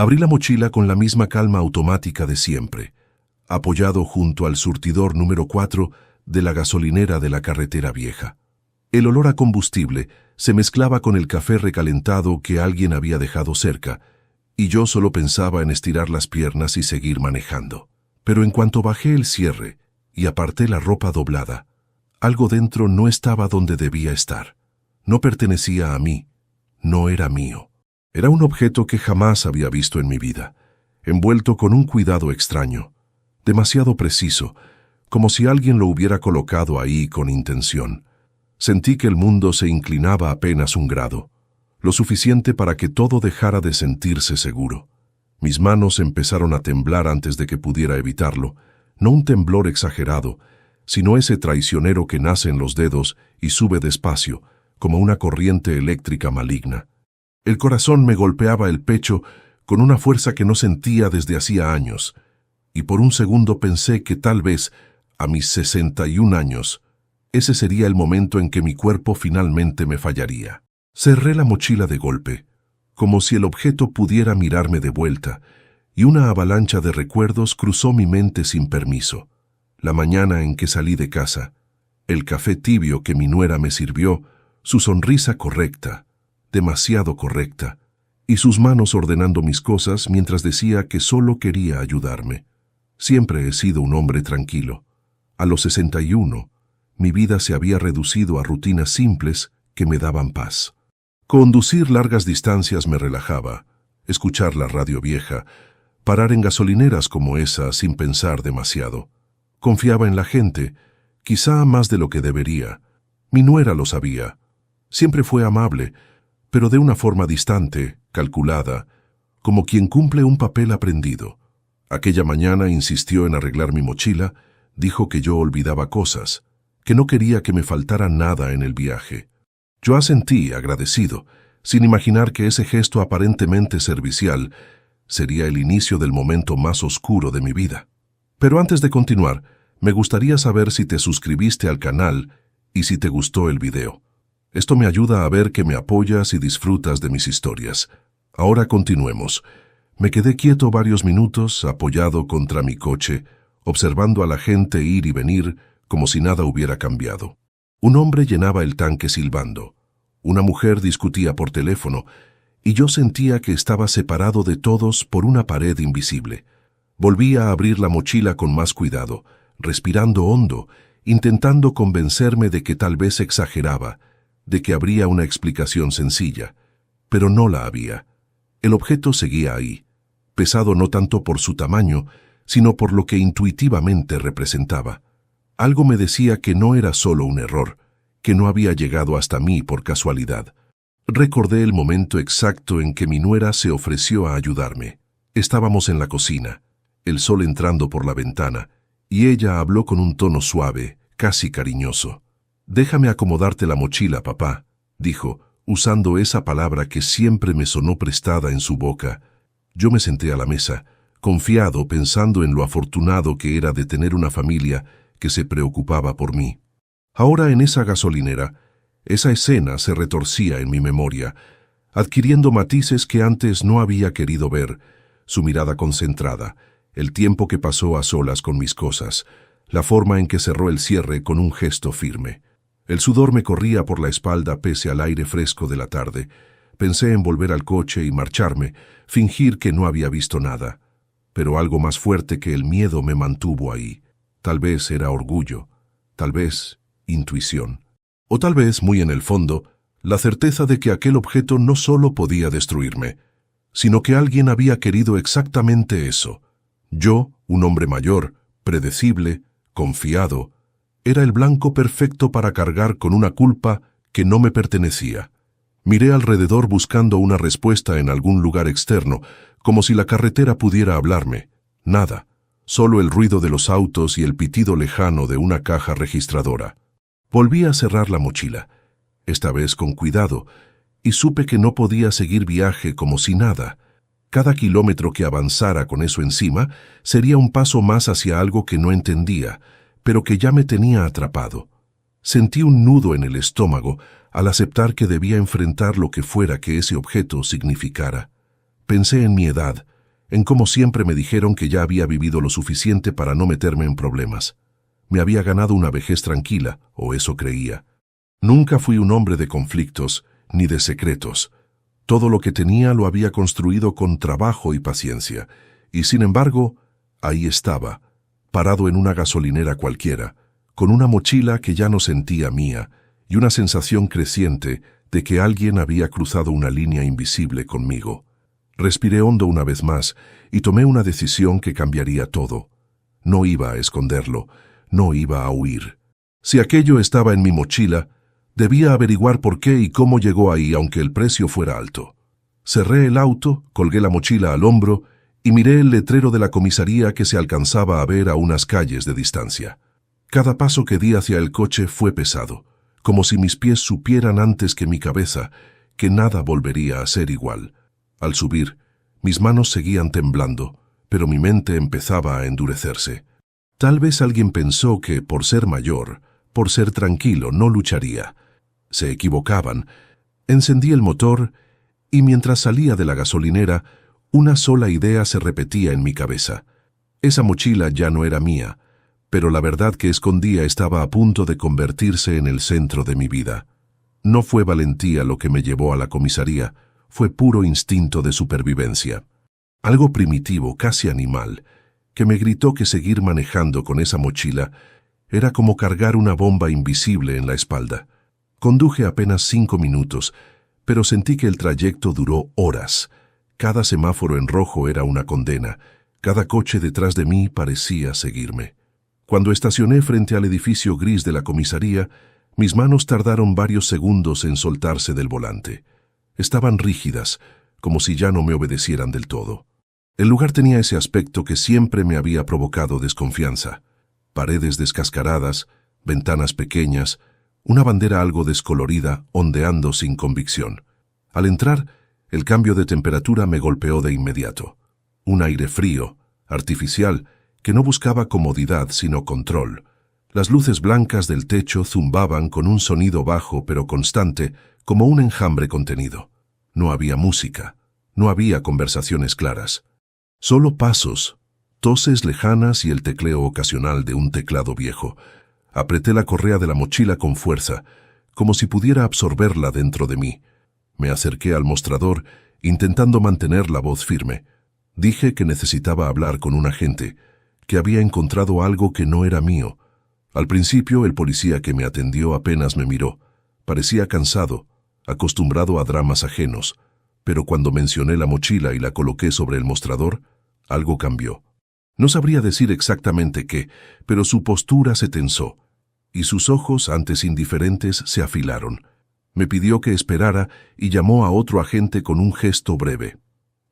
Abrí la mochila con la misma calma automática de siempre, apoyado junto al surtidor número 4 de la gasolinera de la carretera vieja. El olor a combustible se mezclaba con el café recalentado que alguien había dejado cerca, y yo solo pensaba en estirar las piernas y seguir manejando. Pero en cuanto bajé el cierre y aparté la ropa doblada, algo dentro no estaba donde debía estar. No pertenecía a mí, no era mío. Era un objeto que jamás había visto en mi vida, envuelto con un cuidado extraño, demasiado preciso, como si alguien lo hubiera colocado ahí con intención. Sentí que el mundo se inclinaba apenas un grado, lo suficiente para que todo dejara de sentirse seguro. Mis manos empezaron a temblar antes de que pudiera evitarlo, no un temblor exagerado, sino ese traicionero que nace en los dedos y sube despacio, como una corriente eléctrica maligna. El corazón me golpeaba el pecho con una fuerza que no sentía desde hacía años, y por un segundo pensé que tal vez, a mis 61 años, ese sería el momento en que mi cuerpo finalmente me fallaría. Cerré la mochila de golpe, como si el objeto pudiera mirarme de vuelta, y una avalancha de recuerdos cruzó mi mente sin permiso. La mañana en que salí de casa, el café tibio que mi nuera me sirvió, su sonrisa correcta, demasiado correcta, y sus manos ordenando mis cosas mientras decía que solo quería ayudarme. Siempre he sido un hombre tranquilo. A los 61, mi vida se había reducido a rutinas simples que me daban paz. Conducir largas distancias me relajaba, escuchar la radio vieja, parar en gasolineras como esa sin pensar demasiado. Confiaba en la gente, quizá más de lo que debería. Mi nuera lo sabía. Siempre fue amable, pero de una forma distante, calculada, como quien cumple un papel aprendido. Aquella mañana insistió en arreglar mi mochila, dijo que yo olvidaba cosas, que no quería que me faltara nada en el viaje. Yo asentí, agradecido, sin imaginar que ese gesto aparentemente servicial sería el inicio del momento más oscuro de mi vida. Pero antes de continuar, me gustaría saber si te suscribiste al canal y si te gustó el video. Esto me ayuda a ver que me apoyas y disfrutas de mis historias. Ahora continuemos. Me quedé quieto varios minutos, apoyado contra mi coche, observando a la gente ir y venir como si nada hubiera cambiado. Un hombre llenaba el tanque silbando. Una mujer discutía por teléfono, y yo sentía que estaba separado de todos por una pared invisible. Volví a abrir la mochila con más cuidado, respirando hondo, intentando convencerme de que tal vez exageraba, de que habría una explicación sencilla, pero no la había. El objeto seguía ahí, pesado no tanto por su tamaño, sino por lo que intuitivamente representaba. Algo me decía que no era solo un error, que no había llegado hasta mí por casualidad. Recordé el momento exacto en que mi nuera se ofreció a ayudarme. Estábamos en la cocina, el sol entrando por la ventana, y ella habló con un tono suave, casi cariñoso. «Déjame acomodarte la mochila, papá», dijo, usando esa palabra que siempre me sonó prestada en su boca. Yo me senté a la mesa, confiado, pensando en lo afortunado que era de tener una familia que se preocupaba por mí. Ahora en esa gasolinera, esa escena se retorcía en mi memoria, adquiriendo matices que antes no había querido ver, su mirada concentrada, el tiempo que pasó a solas con mis cosas, la forma en que cerró el cierre con un gesto firme. El sudor me corría por la espalda pese al aire fresco de la tarde. Pensé en volver al coche y marcharme, fingir que no había visto nada. Pero algo más fuerte que el miedo me mantuvo ahí. Tal vez era orgullo, tal vez intuición, o tal vez, muy en el fondo, la certeza de que aquel objeto no solo podía destruirme, sino que alguien había querido exactamente eso. Yo, un hombre mayor, predecible, confiado, era el blanco perfecto para cargar con una culpa que no me pertenecía. Miré alrededor buscando una respuesta en algún lugar externo, como si la carretera pudiera hablarme. Nada, solo el ruido de los autos y el pitido lejano de una caja registradora. Volví a cerrar la mochila, esta vez con cuidado, y supe que no podía seguir viaje como si nada. Cada kilómetro que avanzara con eso encima sería un paso más hacia algo que no entendía, pero que ya me tenía atrapado. Sentí un nudo en el estómago al aceptar que debía enfrentar lo que fuera que ese objeto significara. Pensé en mi edad, en cómo siempre me dijeron que ya había vivido lo suficiente para no meterme en problemas. Me había ganado una vejez tranquila, o eso creía. Nunca fui un hombre de conflictos, ni de secretos. Todo lo que tenía lo había construido con trabajo y paciencia, y sin embargo, ahí estaba, parado en una gasolinera cualquiera, con una mochila que ya no sentía mía, y una sensación creciente de que alguien había cruzado una línea invisible conmigo. Respiré hondo una vez más y tomé una decisión que cambiaría todo. No iba a esconderlo, no iba a huir. Si aquello estaba en mi mochila, debía averiguar por qué y cómo llegó ahí, aunque el precio fuera alto. Cerré el auto, colgué la mochila al hombro y miré el letrero de la comisaría que se alcanzaba a ver a unas calles de distancia. Cada paso que di hacia el coche fue pesado, como si mis pies supieran antes que mi cabeza que nada volvería a ser igual. Al subir, mis manos seguían temblando, pero mi mente empezaba a endurecerse. Tal vez alguien pensó que, por ser mayor, por ser tranquilo, no lucharía. Se equivocaban. Encendí el motor y mientras salía de la gasolinera, una sola idea se repetía en mi cabeza. Esa mochila ya no era mía, pero la verdad que escondía estaba a punto de convertirse en el centro de mi vida. No fue valentía lo que me llevó a la comisaría, fue puro instinto de supervivencia. Algo primitivo, casi animal, que me gritó que seguir manejando con esa mochila era como cargar una bomba invisible en la espalda. Conduje apenas 5 minutos, pero sentí que el trayecto duró horas. Cada semáforo en rojo era una condena, cada coche detrás de mí parecía seguirme. Cuando estacioné frente al edificio gris de la comisaría, mis manos tardaron varios segundos en soltarse del volante. Estaban rígidas, como si ya no me obedecieran del todo. El lugar tenía ese aspecto que siempre me había provocado desconfianza. Paredes descascaradas, ventanas pequeñas, una bandera algo descolorida ondeando sin convicción. Al entrar, el cambio de temperatura me golpeó de inmediato. Un aire frío, artificial, que no buscaba comodidad sino control. Las luces blancas del techo zumbaban con un sonido bajo pero constante, como un enjambre contenido. No había música, no había conversaciones claras. Solo pasos, toses lejanas y el tecleo ocasional de un teclado viejo. Apreté la correa de la mochila con fuerza, como si pudiera absorberla dentro de mí. Me acerqué al mostrador, intentando mantener la voz firme. Dije que necesitaba hablar con un agente, que había encontrado algo que no era mío. Al principio, el policía que me atendió apenas me miró. Parecía cansado, acostumbrado a dramas ajenos, pero cuando mencioné la mochila y la coloqué sobre el mostrador, algo cambió. No sabría decir exactamente qué, pero su postura se tensó, y sus ojos, antes indiferentes, se afilaron. Me pidió que esperara y llamó a otro agente con un gesto breve.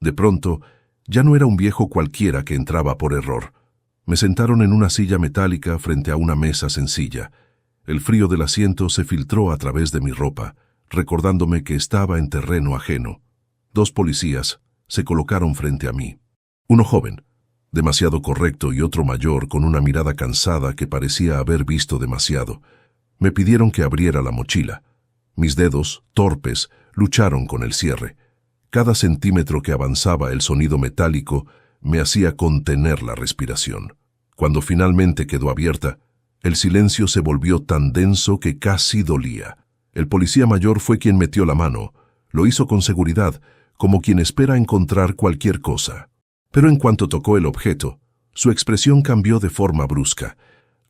De pronto, ya no era un viejo cualquiera que entraba por error. Me sentaron en una silla metálica frente a una mesa sencilla. El frío del asiento se filtró a través de mi ropa, recordándome que estaba en terreno ajeno. 2 policías se colocaron frente a mí. Uno joven, demasiado correcto, y otro mayor con una mirada cansada que parecía haber visto demasiado. Me pidieron que abriera la mochila. Mis dedos, torpes, lucharon con el cierre. Cada centímetro que avanzaba el sonido metálico me hacía contener la respiración. Cuando finalmente quedó abierta, el silencio se volvió tan denso que casi dolía. El policía mayor fue quien metió la mano. Lo hizo con seguridad, como quien espera encontrar cualquier cosa. Pero en cuanto tocó el objeto, su expresión cambió de forma brusca.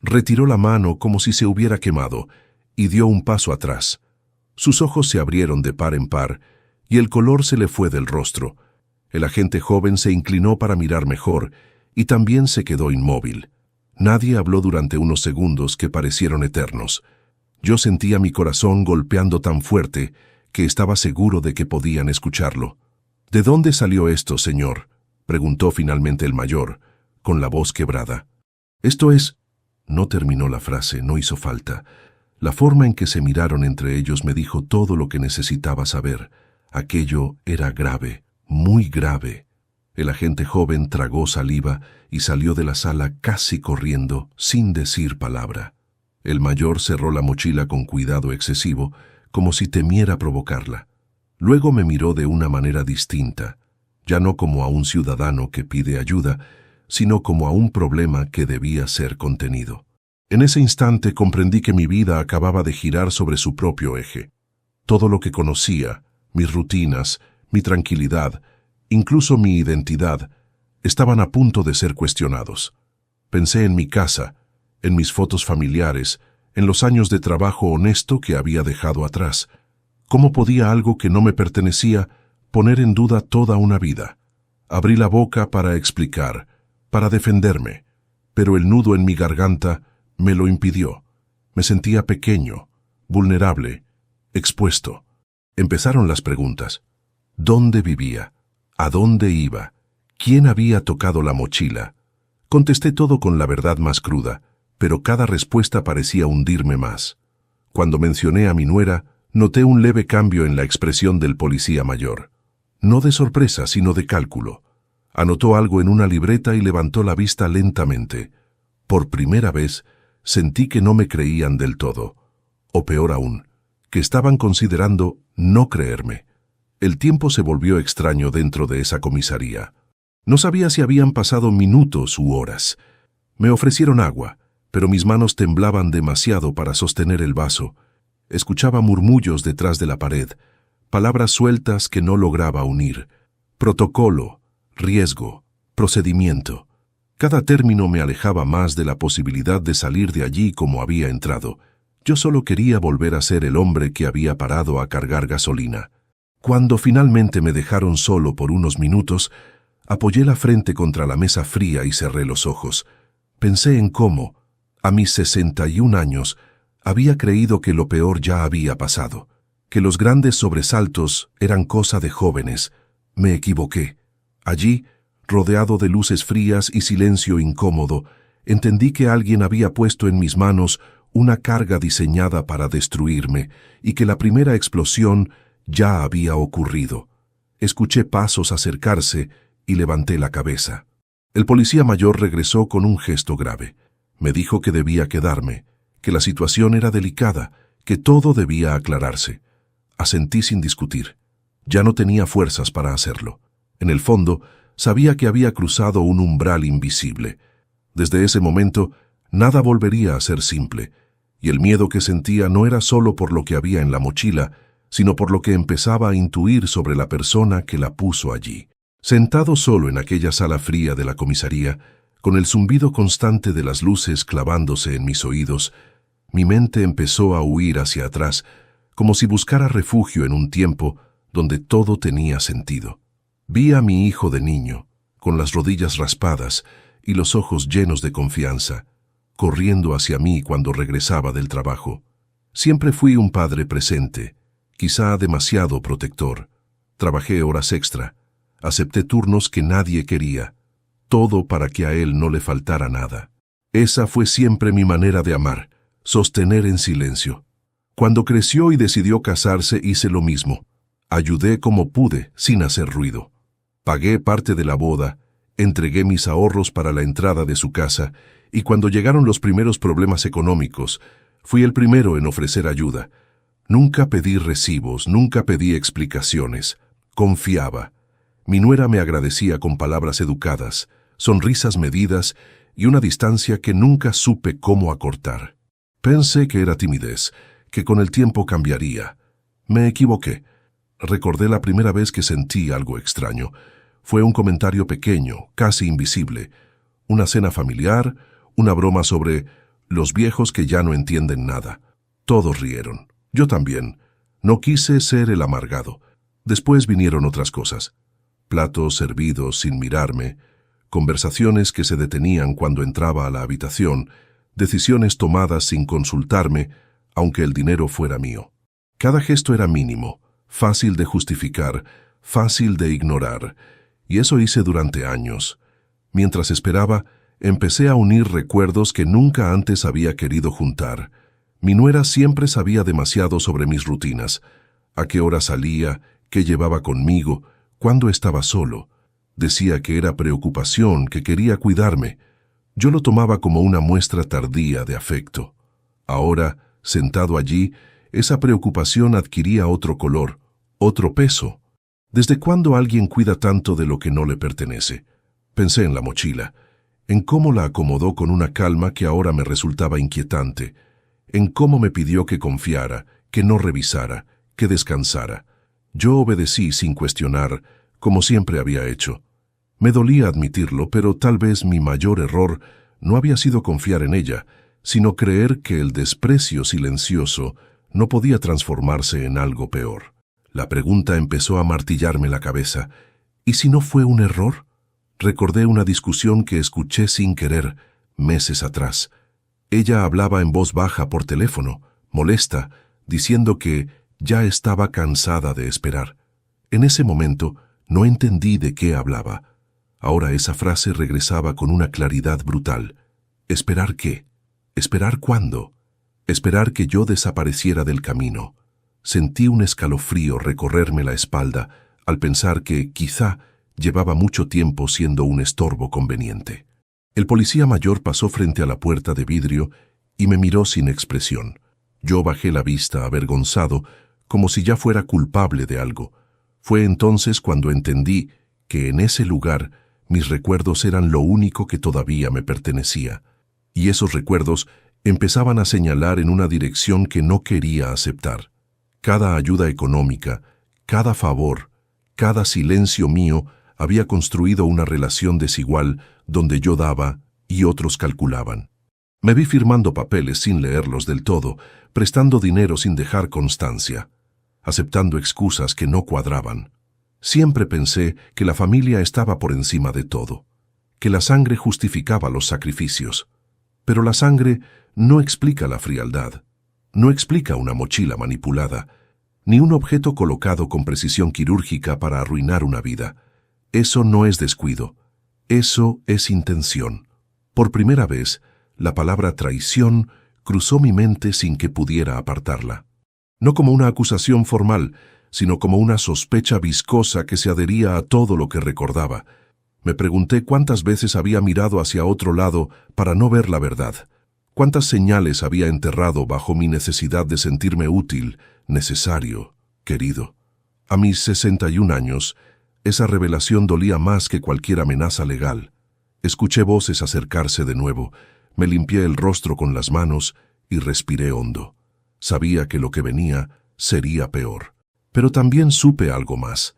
Retiró la mano como si se hubiera quemado y dio un paso atrás. Sus ojos se abrieron de par en par y el color se le fue del rostro. El agente joven se inclinó para mirar mejor y también se quedó inmóvil. Nadie habló durante unos segundos que parecieron eternos. Yo sentía mi corazón golpeando tan fuerte que estaba seguro de que podían escucharlo. ¿De dónde salió esto, señor?, preguntó finalmente el mayor, con la voz quebrada. Esto es... No terminó la frase, no hizo falta. La forma en que se miraron entre ellos me dijo todo lo que necesitaba saber. Aquello era grave, muy grave. El agente joven tragó saliva y salió de la sala casi corriendo, sin decir palabra. El mayor cerró la mochila con cuidado excesivo, como si temiera provocarla. Luego me miró de una manera distinta. ya no como a un ciudadano que pide ayuda, sino como a un problema que debía ser contenido. En ese instante comprendí que mi vida acababa de girar sobre su propio eje. Todo lo que conocía, mis rutinas, mi tranquilidad, incluso mi identidad, estaban a punto de ser cuestionados. Pensé en mi casa, en mis fotos familiares, en los años de trabajo honesto que había dejado atrás. ¿Cómo podía algo que no me pertenecía poner en duda toda una vida? Abrí la boca para explicar, para defenderme, pero el nudo en mi garganta me lo impidió. Me sentía pequeño, vulnerable, expuesto. Empezaron las preguntas. ¿Dónde vivía? ¿A dónde iba? ¿Quién había tocado la mochila? Contesté todo con la verdad más cruda, pero cada respuesta parecía hundirme más. Cuando mencioné a mi nuera, noté un leve cambio en la expresión del policía mayor. No de sorpresa, sino de cálculo. Anotó algo en una libreta y levantó la vista lentamente. Por primera vez, sentí que no me creían del todo. O peor aún, que estaban considerando no creerme. El tiempo se volvió extraño dentro de esa comisaría. No sabía si habían pasado minutos u horas. Me ofrecieron agua, pero mis manos temblaban demasiado para sostener el vaso. Escuchaba murmullos detrás de la pared, palabras sueltas que no lograba unir. Protocolo, riesgo, procedimiento. Cada término me alejaba más de la posibilidad de salir de allí como había entrado. Yo solo quería volver a ser el hombre que había parado a cargar gasolina. Cuando finalmente me dejaron solo por unos minutos, apoyé la frente contra la mesa fría y cerré los ojos. Pensé en cómo, a mis 61 años, había creído que lo peor ya había pasado, que los grandes sobresaltos eran cosa de jóvenes. Me equivoqué. Allí, rodeado de luces frías y silencio incómodo, entendí que alguien había puesto en mis manos una carga diseñada para destruirme y que la primera explosión ya había ocurrido. Escuché pasos acercarse y levanté la cabeza. El policía mayor regresó con un gesto grave. Me dijo que debía quedarme, que la situación era delicada, que todo debía aclararse. Asentí sin discutir. Ya no tenía fuerzas para hacerlo. En el fondo, sabía que había cruzado un umbral invisible. Desde ese momento, nada volvería a ser simple, y el miedo que sentía no era solo por lo que había en la mochila, sino por lo que empezaba a intuir sobre la persona que la puso allí. Sentado solo en aquella sala fría de la comisaría, con el zumbido constante de las luces clavándose en mis oídos, mi mente empezó a huir hacia atrás, como si buscara refugio en un tiempo donde todo tenía sentido. Vi a mi hijo de niño, con las rodillas raspadas y los ojos llenos de confianza, corriendo hacia mí cuando regresaba del trabajo. Siempre fui un padre presente, quizá demasiado protector. Trabajé horas extra, acepté turnos que nadie quería, todo para que a él no le faltara nada. Esa fue siempre mi manera de amar, sostener en silencio. Cuando creció y decidió casarse hice lo mismo. Ayudé como pude, sin hacer ruido. Pagué parte de la boda, entregué mis ahorros para la entrada de su casa, y cuando llegaron los primeros problemas económicos, fui el primero en ofrecer ayuda. Nunca pedí recibos, nunca pedí explicaciones. Confiaba. Mi nuera me agradecía con palabras educadas, sonrisas medidas y una distancia que nunca supe cómo acortar. Pensé que era timidez, que con el tiempo cambiaría. Me equivoqué. Recordé la primera vez que sentí algo extraño. Fue un comentario pequeño, casi invisible. Una cena familiar, una broma sobre los viejos que ya no entienden nada. Todos rieron. Yo también. No quise ser el amargado. Después vinieron otras cosas. Platos servidos sin mirarme, conversaciones que se detenían cuando entraba a la habitación, decisiones tomadas sin consultarme, aunque el dinero fuera mío. Cada gesto era mínimo, fácil de justificar, fácil de ignorar, y eso hice durante años. Mientras esperaba, empecé a unir recuerdos que nunca antes había querido juntar. Mi nuera siempre sabía demasiado sobre mis rutinas, a qué hora salía, qué llevaba conmigo, cuándo estaba solo. Decía que era preocupación, que quería cuidarme. Yo lo tomaba como una muestra tardía de afecto. Ahora, sentado allí, esa preocupación adquiría otro color, otro peso. ¿Desde cuándo alguien cuida tanto de lo que no le pertenece? Pensé en la mochila, en cómo la acomodó con una calma que ahora me resultaba inquietante, en cómo me pidió que confiara, que no revisara, que descansara. Yo obedecí sin cuestionar, como siempre había hecho. Me dolía admitirlo, pero tal vez mi mayor error no había sido confiar en ella, sino creer que el desprecio silencioso no podía transformarse en algo peor. La pregunta empezó a martillarme la cabeza. ¿Y si no fue un error? Recordé una discusión que escuché sin querer, meses atrás. Ella hablaba en voz baja por teléfono, molesta, diciendo que ya estaba cansada de esperar. En ese momento no entendí de qué hablaba. Ahora esa frase regresaba con una claridad brutal. ¿Esperar qué? ¿Esperar cuándo? Esperar que yo desapareciera del camino. Sentí un escalofrío recorrerme la espalda al pensar que, quizá, llevaba mucho tiempo siendo un estorbo conveniente. El policía mayor pasó frente a la puerta de vidrio y me miró sin expresión. Yo bajé la vista avergonzado, como si ya fuera culpable de algo. Fue entonces cuando entendí que en ese lugar mis recuerdos eran lo único que todavía me pertenecía, y esos recuerdos empezaban a señalar en una dirección que no quería aceptar. Cada ayuda económica, cada favor, cada silencio mío había construido una relación desigual donde yo daba y otros calculaban. Me vi firmando papeles sin leerlos del todo, prestando dinero sin dejar constancia, aceptando excusas que no cuadraban. Siempre pensé que la familia estaba por encima de todo, que la sangre justificaba los sacrificios. Pero la sangre no explica la frialdad, no explica una mochila manipulada, ni un objeto colocado con precisión quirúrgica para arruinar una vida. Eso no es descuido, eso es intención. Por primera vez, la palabra traición cruzó mi mente sin que pudiera apartarla. No como una acusación formal, sino como una sospecha viscosa que se adhería a todo lo que recordaba. Me pregunté cuántas veces había mirado hacia otro lado para no ver la verdad. Cuántas señales había enterrado bajo mi necesidad de sentirme útil, necesario, querido. A mis 61 años, esa revelación dolía más que cualquier amenaza legal. Escuché voces acercarse de nuevo, me limpié el rostro con las manos y respiré hondo. Sabía que lo que venía sería peor. Pero también supe algo más,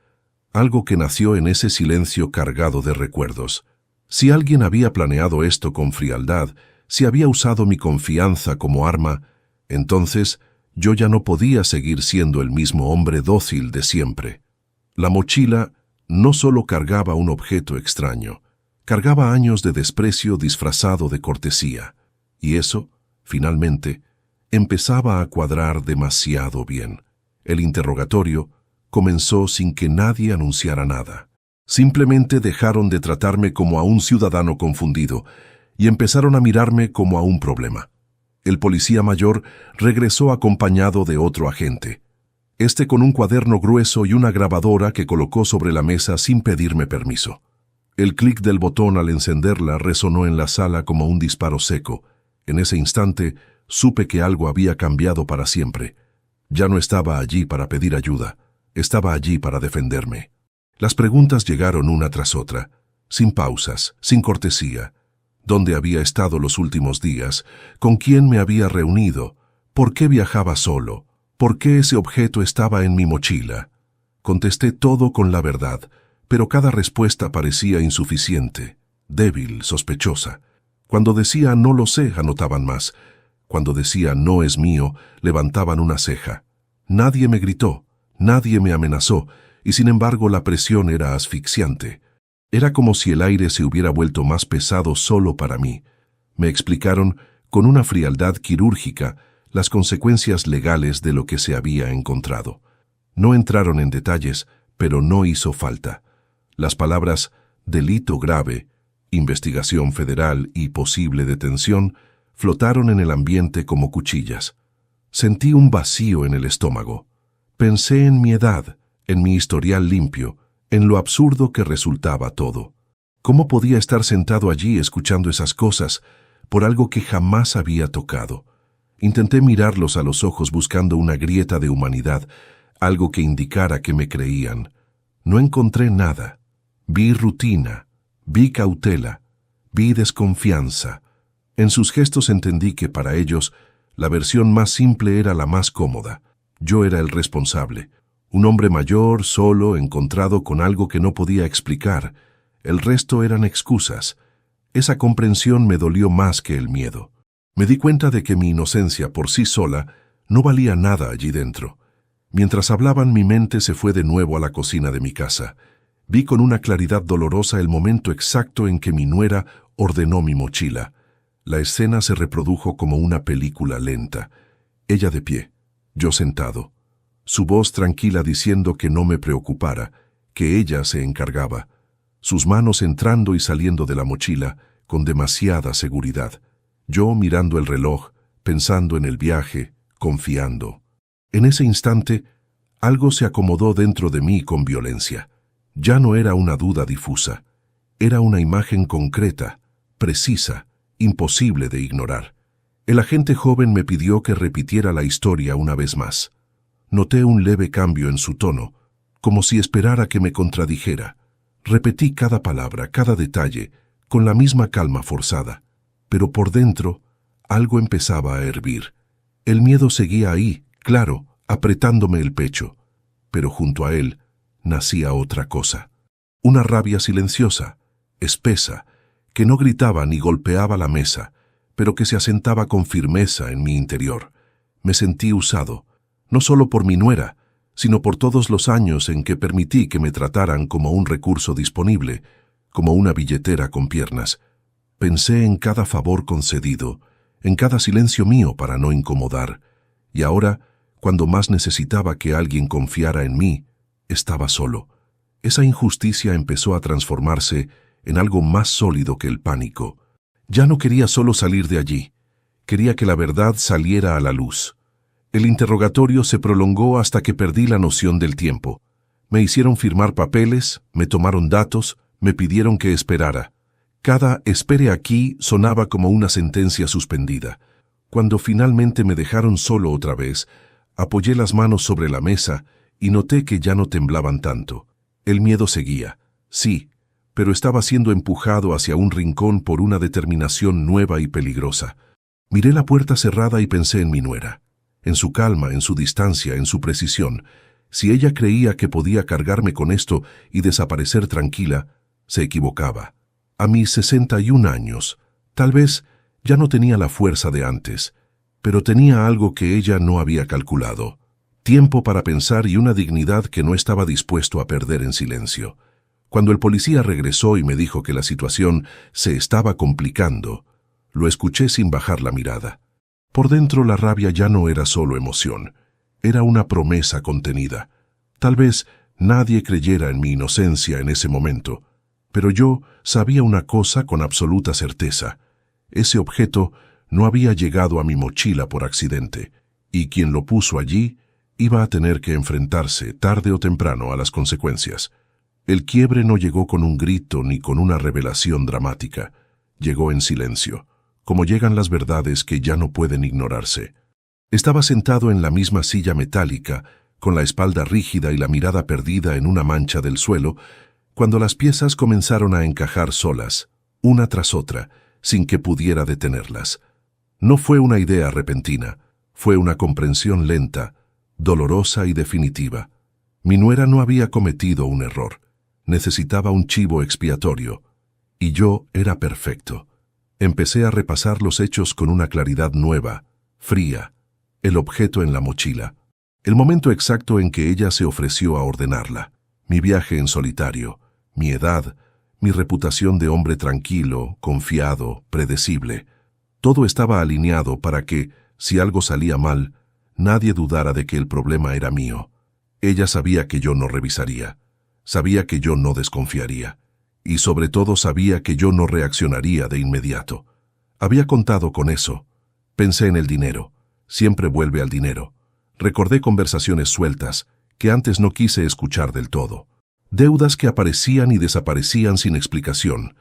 algo que nació en ese silencio cargado de recuerdos. Si alguien había planeado esto con frialdad, si había usado mi confianza como arma, entonces yo ya no podía seguir siendo el mismo hombre dócil de siempre. La mochila no solo cargaba un objeto extraño, cargaba años de desprecio disfrazado de cortesía, y eso, finalmente, empezaba a cuadrar demasiado bien. El interrogatorio comenzó sin que nadie anunciara nada. Simplemente dejaron de tratarme como a un ciudadano confundido y empezaron a mirarme como a un problema. El policía mayor regresó acompañado de otro agente, este con un cuaderno grueso y una grabadora que colocó sobre la mesa sin pedirme permiso. El clic del botón al encenderla resonó en la sala como un disparo seco. En ese instante supe que algo había cambiado para siempre. Ya no estaba allí para pedir ayuda, estaba allí para defenderme. Las preguntas llegaron una tras otra, sin pausas, sin cortesía. ¿Dónde había estado los últimos días? ¿Con quién me había reunido? ¿Por qué viajaba solo? ¿Por qué ese objeto estaba en mi mochila? Contesté todo con la verdad, pero cada respuesta parecía insuficiente, débil, sospechosa. Cuando decía no lo sé, anotaban más. Cuando decía no es mío, levantaban una ceja. Nadie me gritó, nadie me amenazó, y sin embargo la presión era asfixiante. Era como si el aire se hubiera vuelto más pesado solo para mí. Me explicaron, con una frialdad quirúrgica, las consecuencias legales de lo que se había encontrado. No entraron en detalles, pero no hizo falta. Las palabras delito grave, investigación federal y posible detención flotaron en el ambiente como cuchillas. Sentí un vacío en el estómago. Pensé en mi edad, en mi historial limpio, en lo absurdo que resultaba todo. ¿Cómo podía estar sentado allí escuchando esas cosas por algo que jamás había tocado? Intenté mirarlos a los ojos buscando una grieta de humanidad, algo que indicara que me creían. No encontré nada. Vi rutina, vi cautela, vi desconfianza. En sus gestos entendí que para ellos la versión más simple era la más cómoda. Yo era el responsable. Un hombre mayor, solo, encontrado con algo que no podía explicar. El resto eran excusas. Esa comprensión me dolió más que el miedo. Me di cuenta de que mi inocencia por sí sola no valía nada allí dentro. Mientras hablaban, mi mente se fue de nuevo a la cocina de mi casa. Vi con una claridad dolorosa el momento exacto en que mi nuera ordenó mi mochila. La escena se reprodujo como una película lenta. Ella de pie, yo sentado. Su voz tranquila diciendo que no me preocupara, que ella se encargaba. Sus manos entrando y saliendo de la mochila con demasiada seguridad. Yo mirando el reloj, pensando en el viaje, confiando. En ese instante, algo se acomodó dentro de mí con violencia. Ya no era una duda difusa. Era una imagen concreta, precisa, imposible de ignorar. El agente joven me pidió que repitiera la historia una vez más. Noté un leve cambio en su tono, como si esperara que me contradijera. Repetí cada palabra, cada detalle, con la misma calma forzada. Pero por dentro, algo empezaba a hervir. El miedo seguía ahí, claro, apretándome el pecho. Pero junto a él, nacía otra cosa. Una rabia silenciosa, espesa, que no gritaba ni golpeaba la mesa, pero que se asentaba con firmeza en mi interior. Me sentí usado, no solo por mi nuera, sino por todos los años en que permití que me trataran como un recurso disponible, como una billetera con piernas. Pensé en cada favor concedido, en cada silencio mío para no incomodar, y ahora, cuando más necesitaba que alguien confiara en mí, estaba solo. Esa injusticia empezó a transformarse en algo más sólido que el pánico. Ya no quería solo salir de allí, quería que la verdad saliera a la luz. El interrogatorio se prolongó hasta que perdí la noción del tiempo. Me hicieron firmar papeles, me tomaron datos, me pidieron que esperara. Cada "espere aquí" sonaba como una sentencia suspendida. Cuando finalmente me dejaron solo otra vez, apoyé las manos sobre la mesa y noté que ya no temblaban tanto. El miedo seguía, sí, pero estaba siendo empujado hacia un rincón por una determinación nueva y peligrosa. Miré la puerta cerrada y pensé en mi nuera, en su calma, en su distancia, en su precisión. Si ella creía que podía cargarme con esto y desaparecer tranquila, se equivocaba. A mis 61 años, tal vez ya no tenía la fuerza de antes, pero tenía algo que ella no había calculado. Tiempo para pensar y una dignidad que no estaba dispuesto a perder en silencio. Cuando el policía regresó y me dijo que la situación se estaba complicando, lo escuché sin bajar la mirada. Por dentro la rabia ya no era solo emoción, era una promesa contenida. Tal vez nadie creyera en mi inocencia en ese momento, pero yo sabía una cosa con absoluta certeza. Ese objeto no había llegado a mi mochila por accidente, y quien lo puso allí iba a tener que enfrentarse, tarde o temprano, a las consecuencias. El quiebre no llegó con un grito ni con una revelación dramática. Llegó en silencio, como llegan las verdades que ya no pueden ignorarse. Estaba sentado en la misma silla metálica, con la espalda rígida y la mirada perdida en una mancha del suelo, cuando las piezas comenzaron a encajar solas, una tras otra, sin que pudiera detenerlas. No fue una idea repentina, fue una comprensión lenta, dolorosa y definitiva. Mi nuera no había cometido un error. Necesitaba un chivo expiatorio, y yo era perfecto. Empecé a repasar los hechos con una claridad nueva, fría, el objeto en la mochila, el momento exacto en que ella se ofreció a ordenarla, mi viaje en solitario, mi edad, mi reputación de hombre tranquilo, confiado, predecible. Todo estaba alineado para que, si algo salía mal, nadie dudara de que el problema era mío. Ella sabía que yo no revisaría. Sabía que yo no desconfiaría, y sobre todo sabía que yo no reaccionaría de inmediato. Había contado con eso. Pensé en el dinero. Siempre vuelve al dinero. Recordé conversaciones sueltas que antes no quise escuchar del todo. Deudas que aparecían y desaparecían sin explicación.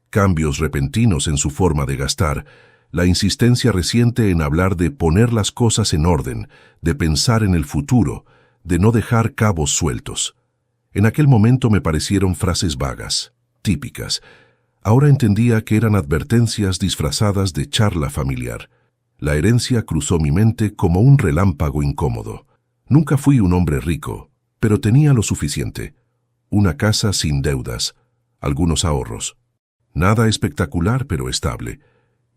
Cambios repentinos en su forma de gastar. La insistencia reciente en hablar de poner las cosas en orden, de pensar en el futuro, de no dejar cabos sueltos. En aquel momento me parecieron frases vagas, típicas. Ahora entendía que eran advertencias disfrazadas de charla familiar. La herencia cruzó mi mente como un relámpago incómodo. Nunca fui un hombre rico, pero tenía lo suficiente. Una casa sin deudas, algunos ahorros. Nada espectacular, pero estable.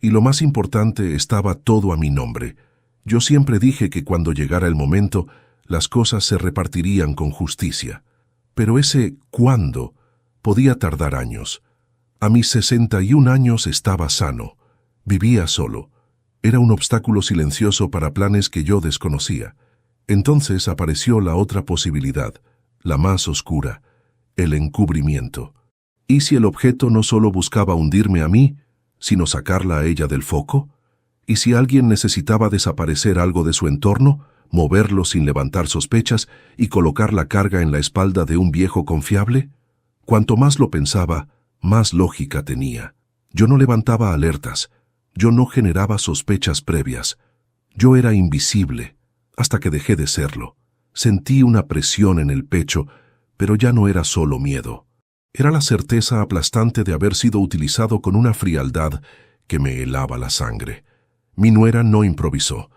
Y lo más importante, estaba todo a mi nombre. Yo siempre dije que cuando llegara el momento, las cosas se repartirían con justicia. Pero ese «cuándo» podía tardar años. A mis 61 años estaba sano. Vivía solo. Era un obstáculo silencioso para planes que yo desconocía. Entonces apareció la otra posibilidad, la más oscura, el encubrimiento. ¿Y si el objeto no solo buscaba hundirme a mí, sino sacarla a ella del foco? ¿Y si alguien necesitaba desaparecer algo de su entorno, moverlo sin levantar sospechas y colocar la carga en la espalda de un viejo confiable? Cuanto más lo pensaba, más lógica tenía. Yo no levantaba alertas, yo no generaba sospechas previas. Yo era invisible, hasta que dejé de serlo. Sentí una presión en el pecho, pero ya no era solo miedo. Era la certeza aplastante de haber sido utilizado con una frialdad que me helaba la sangre. Mi nuera no improvisó,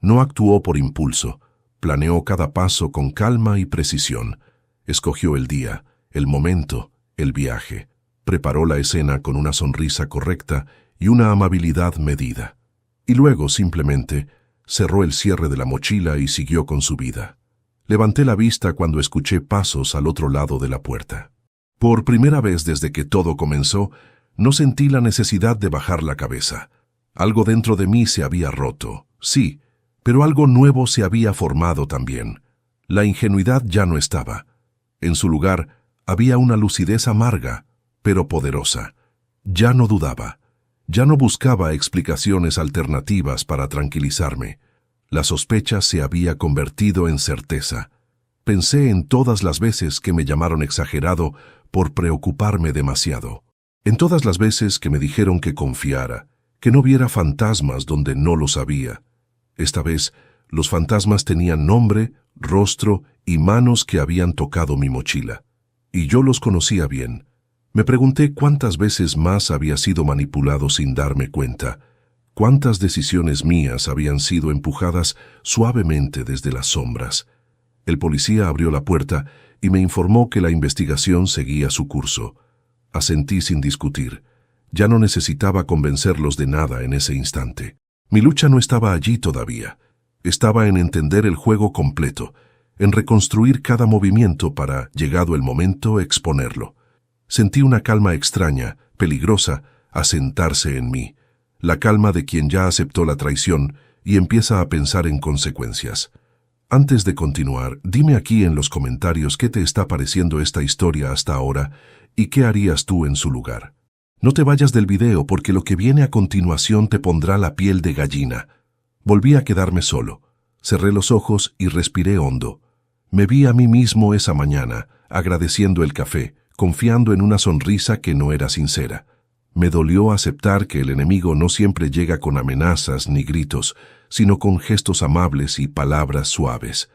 no actuó por impulso, planeó cada paso con calma y precisión. Escogió el día, el momento, el viaje. Preparó la escena con una sonrisa correcta y una amabilidad medida. Y luego, simplemente, cerró el cierre de la mochila y siguió con su vida. Levanté la vista cuando escuché pasos al otro lado de la puerta. Por primera vez desde que todo comenzó, no sentí la necesidad de bajar la cabeza. Algo dentro de mí se había roto, sí, pero algo nuevo se había formado también. La ingenuidad ya no estaba. En su lugar había una lucidez amarga, pero poderosa. Ya no dudaba. Ya no buscaba explicaciones alternativas para tranquilizarme. La sospecha se había convertido en certeza. Pensé en todas las veces que me llamaron exagerado por preocuparme demasiado. En todas las veces que me dijeron que confiara, que no viera fantasmas donde no los había. Esta vez, los fantasmas tenían nombre, rostro y manos que habían tocado mi mochila. Y yo los conocía bien. Me pregunté cuántas veces más había sido manipulado sin darme cuenta. Cuántas decisiones mías habían sido empujadas suavemente desde las sombras. El policía abrió la puerta y me informó que la investigación seguía su curso. Asentí sin discutir. Ya no necesitaba convencerlos de nada en ese instante. Mi lucha no estaba allí todavía. Estaba en entender el juego completo, en reconstruir cada movimiento para, llegado el momento, exponerlo. Sentí una calma extraña, peligrosa, asentarse en mí. La calma de quien ya aceptó la traición y empieza a pensar en consecuencias. Antes de continuar, dime aquí en los comentarios qué te está pareciendo esta historia hasta ahora y qué harías tú en su lugar. No te vayas del video porque lo que viene a continuación te pondrá la piel de gallina. Volví a quedarme solo. Cerré los ojos y respiré hondo. Me vi a mí mismo esa mañana, agradeciendo el café, confiando en una sonrisa que no era sincera. Me dolió aceptar que el enemigo no siempre llega con amenazas ni gritos, sino con gestos amables y palabras suaves.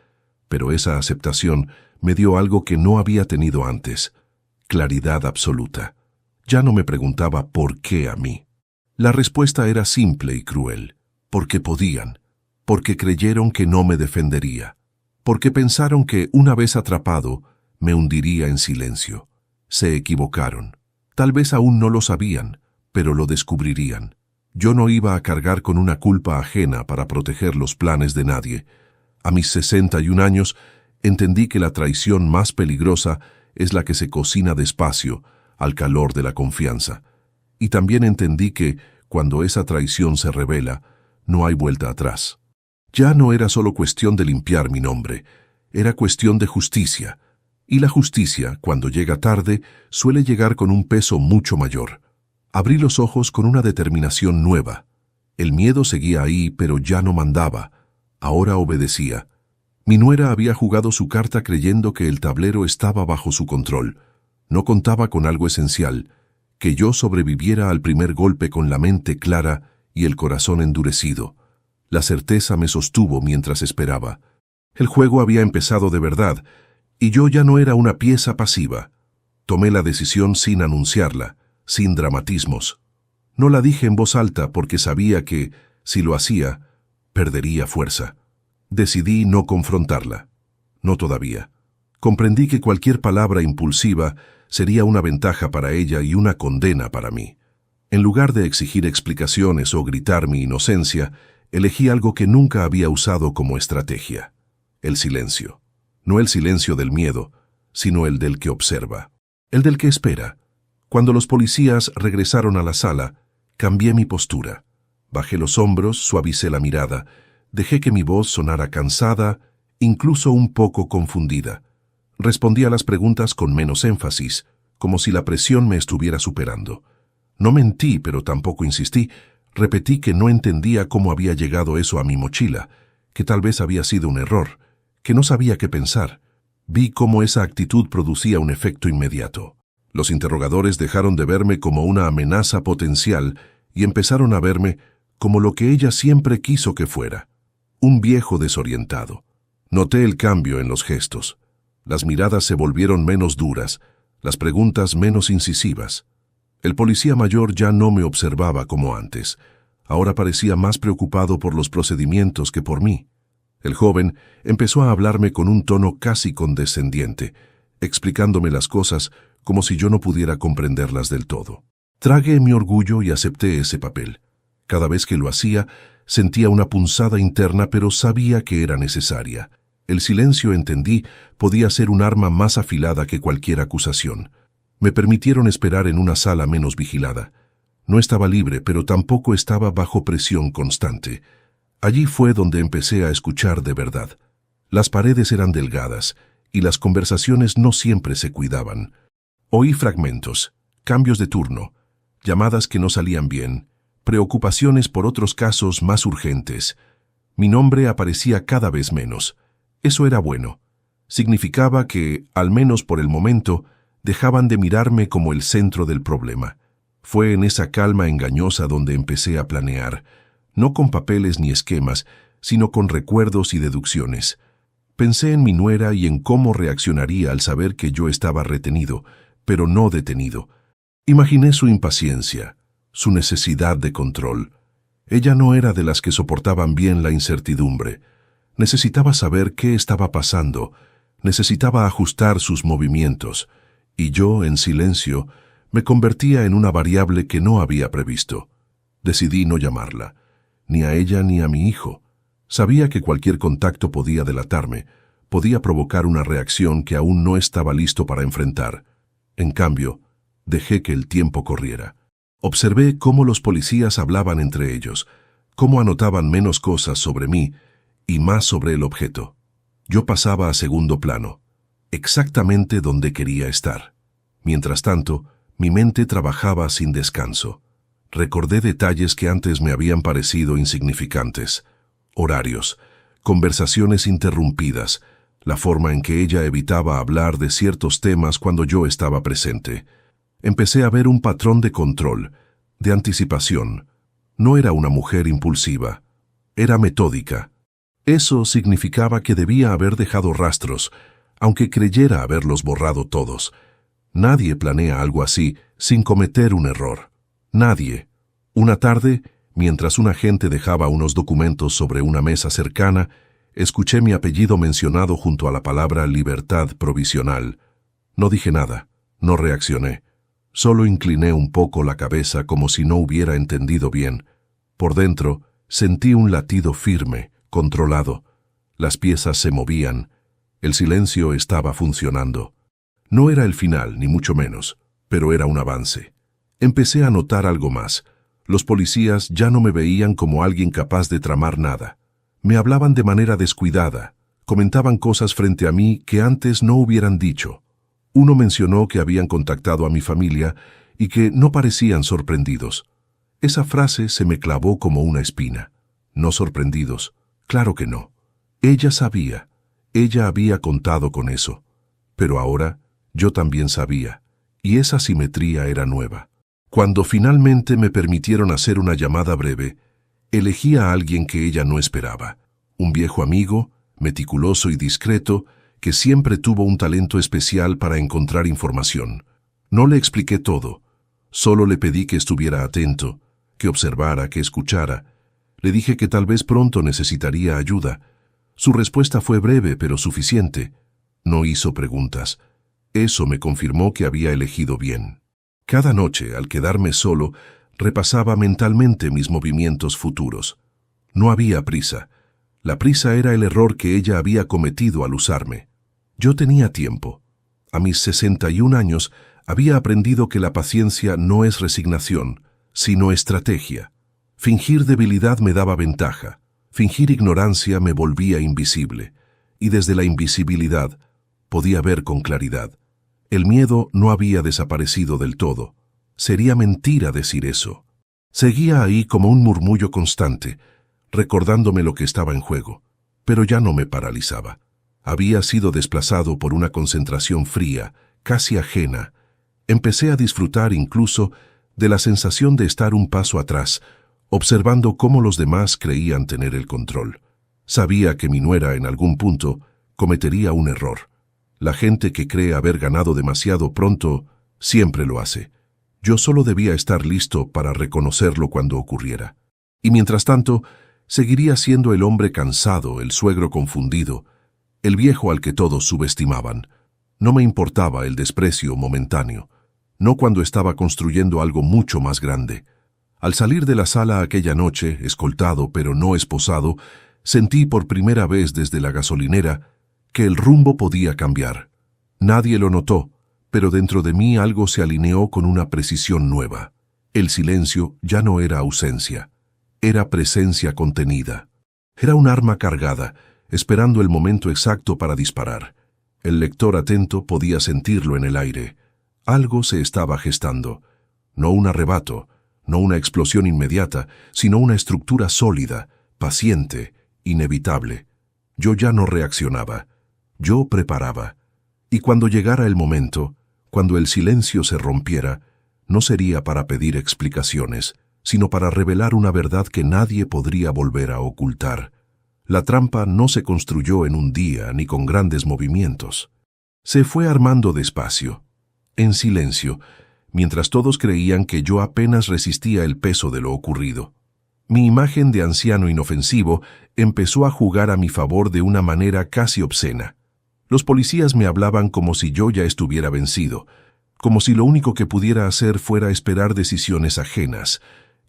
Pero esa aceptación me dio algo que no había tenido antes: claridad absoluta. Ya no me preguntaba por qué a mí. La respuesta era simple y cruel: porque podían, porque creyeron que no me defendería, porque pensaron que, una vez atrapado, me hundiría en silencio. Se equivocaron. Tal vez aún no lo sabían, pero lo descubrirían. Yo no iba a cargar con una culpa ajena para proteger los planes de nadie. A mis 61 años, entendí que la traición más peligrosa es la que se cocina despacio, al calor de la confianza. Y también entendí que, cuando esa traición se revela, no hay vuelta atrás. Ya no era solo cuestión de limpiar mi nombre, era cuestión de justicia. Y la justicia, cuando llega tarde, suele llegar con un peso mucho mayor. Abrí los ojos con una determinación nueva. El miedo seguía ahí, pero ya no mandaba. Ahora obedecía. Mi nuera había jugado su carta creyendo que el tablero estaba bajo su control. No contaba con algo esencial: que yo sobreviviera al primer golpe con la mente clara y el corazón endurecido. La certeza me sostuvo mientras esperaba. El juego había empezado de verdad, Y yo ya no era una pieza pasiva. Tomé la decisión sin anunciarla, sin dramatismos. No la dije en voz alta porque sabía que, si lo hacía, perdería fuerza. Decidí no confrontarla. No todavía. Comprendí que cualquier palabra impulsiva sería una ventaja para ella y una condena para mí. En lugar de exigir explicaciones o gritar mi inocencia, elegí algo que nunca había usado como estrategia: el silencio. No el silencio del miedo, sino el del que observa, el del que espera. Cuando los policías regresaron a la sala, cambié mi postura. Bajé los hombros, suavicé la mirada, dejé que mi voz sonara cansada, incluso un poco confundida. Respondí a las preguntas con menos énfasis, como si la presión me estuviera superando. No mentí, pero tampoco insistí. Repetí que no entendía cómo había llegado eso a mi mochila, que tal vez había sido un error, que no sabía qué pensar. Vi cómo esa actitud producía un efecto inmediato. Los interrogadores dejaron de verme como una amenaza potencial y empezaron a verme como lo que ella siempre quiso que fuera: un viejo desorientado. Noté el cambio en los gestos. Las miradas se volvieron menos duras, las preguntas menos incisivas. El policía mayor ya no me observaba como antes. Ahora parecía más preocupado por los procedimientos que por mí. El joven empezó a hablarme con un tono casi condescendiente, explicándome las cosas como si yo no pudiera comprenderlas del todo. Tragué mi orgullo y acepté ese papel. Cada vez que lo hacía, sentía una punzada interna, pero sabía que era necesaria. El silencio, entendí, podía ser un arma más afilada que cualquier acusación. Me permitieron esperar en una sala menos vigilada. No estaba libre, pero tampoco estaba bajo presión constante. Allí fue donde empecé a escuchar de verdad. Las paredes eran delgadas, y las conversaciones no siempre se cuidaban. Oí fragmentos, cambios de turno, llamadas que no salían bien, preocupaciones por otros casos más urgentes. Mi nombre aparecía cada vez menos. Eso era bueno. Significaba que, al menos por el momento, dejaban de mirarme como el centro del problema. Fue en esa calma engañosa donde empecé a planear, no con papeles ni esquemas, sino con recuerdos y deducciones. Pensé en mi nuera y en cómo reaccionaría al saber que yo estaba retenido, pero no detenido. Imaginé su impaciencia, su necesidad de control. Ella no era de las que soportaban bien la incertidumbre. Necesitaba saber qué estaba pasando, necesitaba ajustar sus movimientos, y yo, en silencio, me convertía en una variable que no había previsto. Decidí no llamarla, ni a ella ni a mi hijo. Sabía que cualquier contacto podía delatarme, podía provocar una reacción que aún no estaba listo para enfrentar. En cambio, dejé que el tiempo corriera. Observé cómo los policías hablaban entre ellos, cómo anotaban menos cosas sobre mí y más sobre el objeto. Yo pasaba a segundo plano, exactamente donde quería estar. Mientras tanto, mi mente trabajaba sin descanso. Recordé detalles que antes me habían parecido insignificantes: horarios, conversaciones interrumpidas, la forma en que ella evitaba hablar de ciertos temas cuando yo estaba presente. Empecé a ver un patrón de control, de anticipación. No era una mujer impulsiva, era metódica. Eso significaba que debía haber dejado rastros, aunque creyera haberlos borrado todos. Nadie planea algo así sin cometer un error. Nadie. Una tarde, mientras un agente dejaba unos documentos sobre una mesa cercana, escuché mi apellido mencionado junto a la palabra libertad provisional. No dije nada, no reaccioné. Solo incliné un poco la cabeza como si no hubiera entendido bien. Por dentro, sentí un latido firme, controlado. Las piezas se movían. El silencio estaba funcionando. No era el final, ni mucho menos, pero era un avance. Empecé a notar algo más. Los policías ya no me veían como alguien capaz de tramar nada. Me hablaban de manera descuidada, comentaban cosas frente a mí que antes no hubieran dicho. Uno mencionó que habían contactado a mi familia y que no parecían sorprendidos. Esa frase se me clavó como una espina. No sorprendidos, claro que no. Ella sabía, ella había contado con eso. Pero ahora yo también sabía, y esa simetría era nueva. Cuando finalmente me permitieron hacer una llamada breve, elegí a alguien que ella no esperaba. Un viejo amigo, meticuloso y discreto, que siempre tuvo un talento especial para encontrar información. No le expliqué todo, solo le pedí que estuviera atento, que observara, que escuchara. Le dije que tal vez pronto necesitaría ayuda. Su respuesta fue breve pero suficiente. No hizo preguntas. Eso me confirmó que había elegido bien. Cada noche, al quedarme solo, repasaba mentalmente mis movimientos futuros. No había prisa. La prisa era el error que ella había cometido al usarme. Yo tenía tiempo. A mis 61 años había aprendido que la paciencia no es resignación, sino estrategia. Fingir debilidad me daba ventaja. Fingir ignorancia me volvía invisible. Y desde la invisibilidad podía ver con claridad. El miedo no había desaparecido del todo. Sería mentira decir eso. Seguía ahí como un murmullo constante, recordándome lo que estaba en juego, pero ya no me paralizaba. Había sido desplazado por una concentración fría, casi ajena. Empecé a disfrutar incluso de la sensación de estar un paso atrás, observando cómo los demás creían tener el control. Sabía que mi nuera en algún punto cometería un error. La gente que cree haber ganado demasiado pronto siempre lo hace. Yo solo debía estar listo para reconocerlo cuando ocurriera. Y mientras tanto, seguiría siendo el hombre cansado, el suegro confundido, el viejo al que todos subestimaban. No me importaba el desprecio momentáneo, no cuando estaba construyendo algo mucho más grande. Al salir de la sala aquella noche, escoltado pero no esposado, sentí por primera vez desde la gasolinera que el rumbo podía cambiar. Nadie lo notó, pero dentro de mí algo se alineó con una precisión nueva. El silencio ya no era ausencia, era presencia contenida. Era un arma cargada, esperando el momento exacto para disparar. El lector atento podía sentirlo en el aire. Algo se estaba gestando. No un arrebato, no una explosión inmediata, sino una estructura sólida, paciente, inevitable. Yo ya no reaccionaba. Yo preparaba. Y cuando llegara el momento, cuando el silencio se rompiera, no sería para pedir explicaciones, sino para revelar una verdad que nadie podría volver a ocultar. La trampa no se construyó en un día ni con grandes movimientos. Se fue armando despacio, en silencio, mientras todos creían que yo apenas resistía el peso de lo ocurrido. Mi imagen de anciano inofensivo empezó a jugar a mi favor de una manera casi obscena. Los policías me hablaban como si yo ya estuviera vencido, como si lo único que pudiera hacer fuera esperar decisiones ajenas.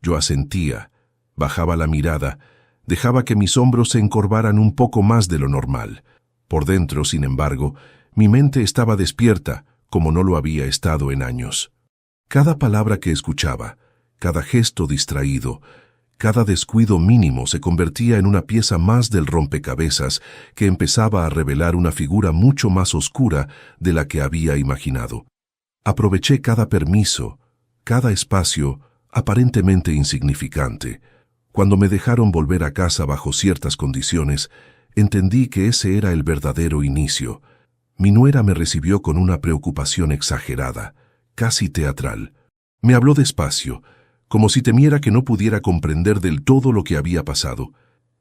Yo asentía, bajaba la mirada, dejaba que mis hombros se encorvaran un poco más de lo normal. Por dentro, sin embargo, mi mente estaba despierta, como no lo había estado en años. Cada palabra que escuchaba, cada gesto distraído, cada descuido mínimo se convertía en una pieza más del rompecabezas que empezaba a revelar una figura mucho más oscura de la que había imaginado. Aproveché cada permiso, cada espacio aparentemente insignificante. Cuando me dejaron volver a casa bajo ciertas condiciones, entendí que ese era el verdadero inicio. Mi nuera me recibió con una preocupación exagerada, casi teatral. Me habló despacio, como si temiera que no pudiera comprender del todo lo que había pasado.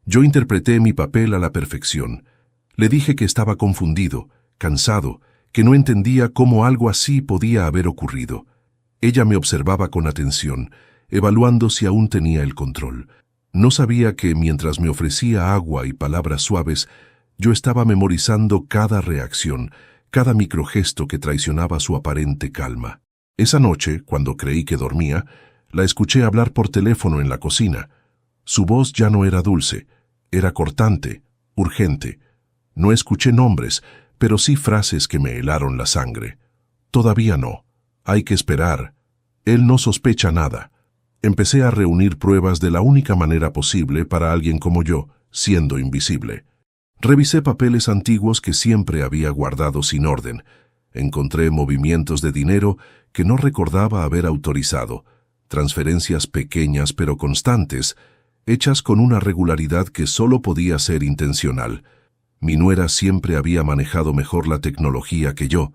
Yo interpreté mi papel a la perfección. Le dije que estaba confundido, cansado, que no entendía cómo algo así podía haber ocurrido. Ella me observaba con atención, evaluando si aún tenía el control. No sabía que, mientras me ofrecía agua y palabras suaves, yo estaba memorizando cada reacción, cada microgesto que traicionaba su aparente calma. Esa noche, cuando creí que dormía, la escuché hablar por teléfono en la cocina. Su voz ya no era dulce, era cortante, urgente. No escuché nombres, pero sí frases que me helaron la sangre. Todavía no. Hay que esperar. Él no sospecha nada. Empecé a reunir pruebas de la única manera posible para alguien como yo, siendo invisible. Revisé papeles antiguos que siempre había guardado sin orden. Encontré movimientos de dinero que no recordaba haber autorizado, transferencias pequeñas pero constantes, hechas con una regularidad que solo podía ser intencional. Mi nuera siempre había manejado mejor la tecnología que yo.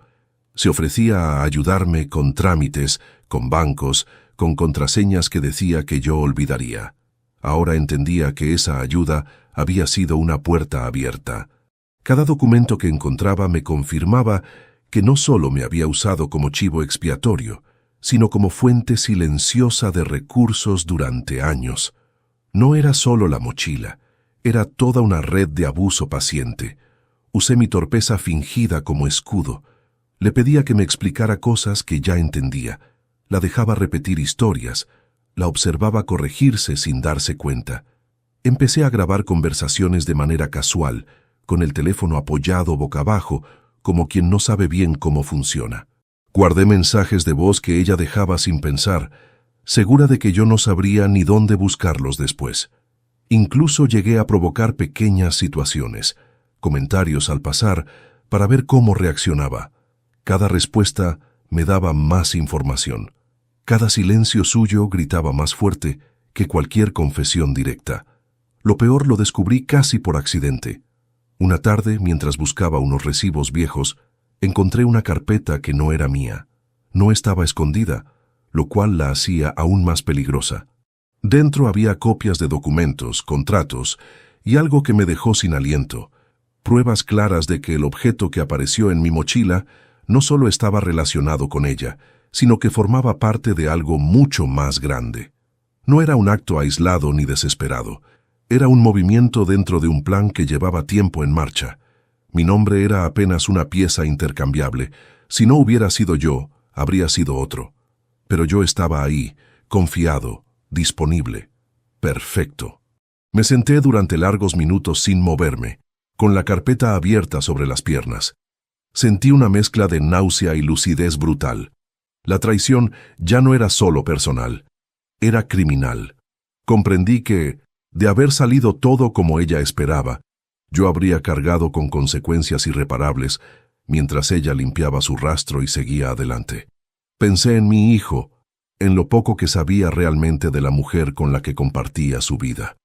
Se ofrecía a ayudarme con trámites, con bancos, con contraseñas que decía que yo olvidaría. Ahora entendía que esa ayuda había sido una puerta abierta. Cada documento que encontraba me confirmaba que no solo me había usado como chivo expiatorio, sino como fuente silenciosa de recursos durante años. No era solo la mochila, era toda una red de abuso paciente. Usé mi torpeza fingida como escudo. Le pedía que me explicara cosas que ya entendía. La dejaba repetir historias. La observaba corregirse sin darse cuenta. Empecé a grabar conversaciones de manera casual, con el teléfono apoyado boca abajo, como quien no sabe bien cómo funciona. Guardé mensajes de voz que ella dejaba sin pensar, segura de que yo no sabría ni dónde buscarlos después. Incluso llegué a provocar pequeñas situaciones, comentarios al pasar, para ver cómo reaccionaba. Cada respuesta me daba más información. Cada silencio suyo gritaba más fuerte que cualquier confesión directa. Lo peor lo descubrí casi por accidente. Una tarde, mientras buscaba unos recibos viejos, encontré una carpeta que no era mía. No estaba escondida, lo cual la hacía aún más peligrosa. Dentro había copias de documentos, contratos y algo que me dejó sin aliento. Pruebas claras de que el objeto que apareció en mi mochila no solo estaba relacionado con ella, sino que formaba parte de algo mucho más grande. No era un acto aislado ni desesperado. Era un movimiento dentro de un plan que llevaba tiempo en marcha. Mi nombre era apenas una pieza intercambiable. Si no hubiera sido yo, habría sido otro. Pero yo estaba ahí, confiado, disponible. Perfecto. Me senté durante largos minutos sin moverme, con la carpeta abierta sobre las piernas. Sentí una mezcla de náusea y lucidez brutal. La traición ya no era solo personal, era criminal. Comprendí que, de haber salido todo como ella esperaba, yo habría cargado con consecuencias irreparables mientras ella limpiaba su rastro y seguía adelante. Pensé en mi hijo, en lo poco que sabía realmente de la mujer con la que compartía su vida.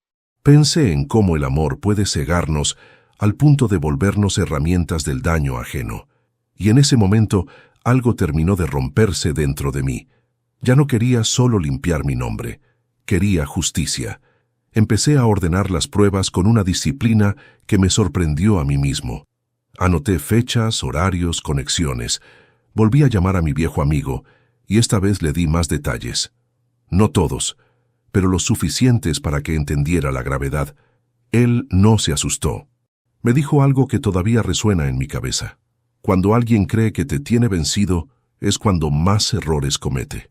Pensé en cómo el amor puede cegarnos al punto de volvernos herramientas del daño ajeno. Y en ese momento algo terminó de romperse dentro de mí. Ya no quería solo limpiar mi nombre, quería justicia. Empecé a ordenar las pruebas con una disciplina que me sorprendió a mí mismo. Anoté fechas, horarios, conexiones. Volví a llamar a mi viejo amigo, y esta vez le di más detalles. No todos, pero los suficientes para que entendiera la gravedad. Él no se asustó. Me dijo algo que todavía resuena en mi cabeza. Cuando alguien cree que te tiene vencido, es cuando más errores comete.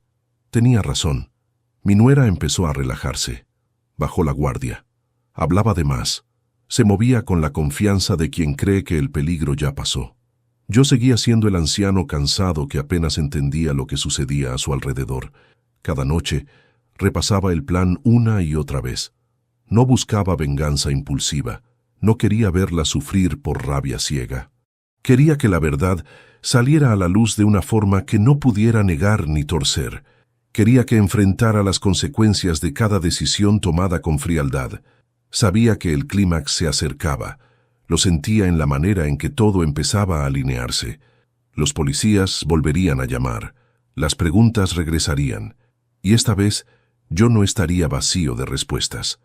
Tenía razón. Mi nuera empezó a relajarse. Bajó la guardia. Hablaba de más. Se movía con la confianza de quien cree que el peligro ya pasó. Yo seguía siendo el anciano cansado que apenas entendía lo que sucedía a su alrededor. Cada noche, repasaba el plan una y otra vez. No buscaba venganza impulsiva. No quería verla sufrir por rabia ciega. Quería que la verdad saliera a la luz de una forma que no pudiera negar ni torcer. Quería que enfrentara las consecuencias de cada decisión tomada con frialdad. Sabía que el clímax se acercaba. Lo sentía en la manera en que todo empezaba a alinearse. Los policías volverían a llamar. Las preguntas regresarían. Y esta vez yo no estaría vacío de respuestas.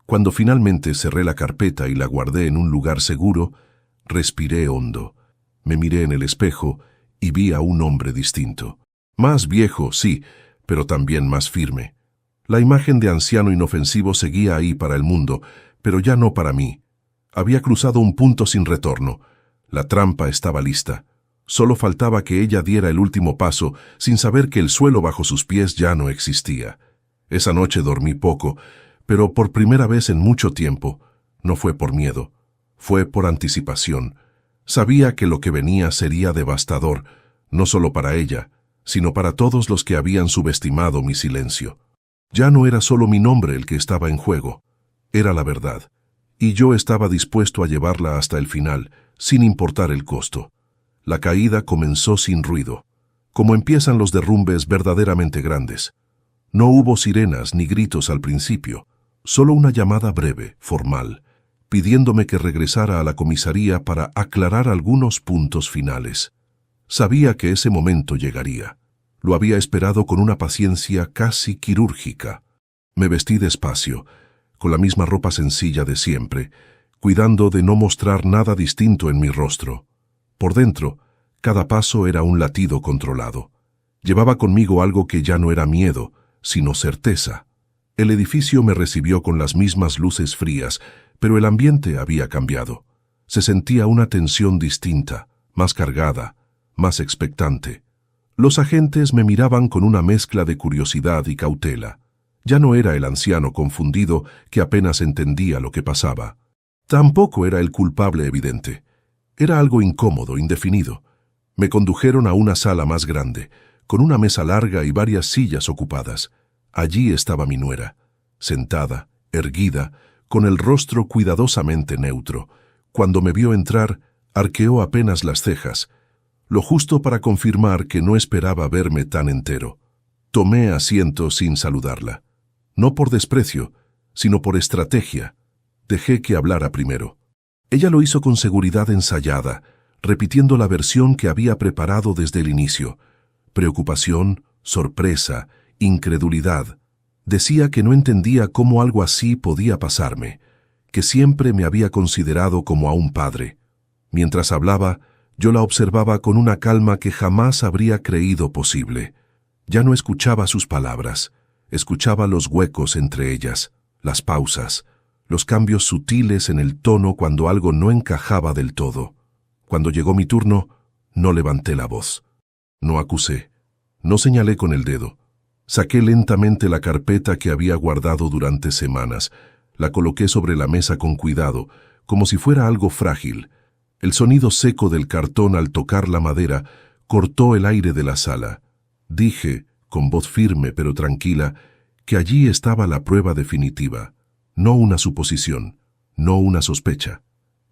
Cuando finalmente cerré la carpeta y la guardé en un lugar seguro, respiré hondo. Me miré en el espejo y vi a un hombre distinto. Más viejo, sí, pero también más firme. La imagen de anciano inofensivo seguía ahí para el mundo, pero ya no para mí. Había cruzado un punto sin retorno. La trampa estaba lista. Solo faltaba que ella diera el último paso, sin saber que el suelo bajo sus pies ya no existía. Esa noche dormí poco, pero por primera vez en mucho tiempo. No fue por miedo, fue por anticipación. Sabía que lo que venía sería devastador, no solo para ella, sino para todos los que habían subestimado mi silencio. Ya no era solo mi nombre el que estaba en juego, era la verdad, y yo estaba dispuesto a llevarla hasta el final, sin importar el costo. La caída comenzó sin ruido, como empiezan los derrumbes verdaderamente grandes. No hubo sirenas ni gritos al principio, solo una llamada breve, formal, pidiéndome que regresara a la comisaría para aclarar algunos puntos finales. Sabía que ese momento llegaría. Lo había esperado con una paciencia casi quirúrgica. Me vestí despacio, con la misma ropa sencilla de siempre, cuidando de no mostrar nada distinto en mi rostro. Por dentro, cada paso era un latido controlado. Llevaba conmigo algo que ya no era miedo, sino certeza. El edificio me recibió con las mismas luces frías, pero el ambiente había cambiado. Se sentía una tensión distinta, más cargada, más expectante. Los agentes me miraban con una mezcla de curiosidad y cautela. Ya no era el anciano confundido que apenas entendía lo que pasaba. Tampoco era el culpable evidente. Era algo incómodo, indefinido. Me condujeron a una sala más grande, con una mesa larga y varias sillas ocupadas. Allí estaba mi nuera, sentada, erguida, con el rostro cuidadosamente neutro. Cuando me vio entrar, arqueó apenas las cejas, lo justo para confirmar que no esperaba verme tan entero. Tomé asiento sin saludarla. No por desprecio, sino por estrategia. Dejé que hablara primero. Ella lo hizo con seguridad ensayada, repitiendo la versión que había preparado desde el inicio. Preocupación, sorpresa, incredulidad. Decía que no entendía cómo algo así podía pasarme, que siempre me había considerado como a un padre. Mientras hablaba, yo la observaba con una calma que jamás habría creído posible. Ya no escuchaba sus palabras, escuchaba los huecos entre ellas, las pausas, los cambios sutiles en el tono cuando algo no encajaba del todo. Cuando llegó mi turno, no levanté la voz. No acusé, no señalé con el dedo. Saqué lentamente la carpeta que había guardado durante semanas, la coloqué sobre la mesa con cuidado, como si fuera algo frágil. El sonido seco del cartón al tocar la madera cortó el aire de la sala. Dije, con voz firme pero tranquila, que allí estaba la prueba definitiva, no una suposición, no una sospecha.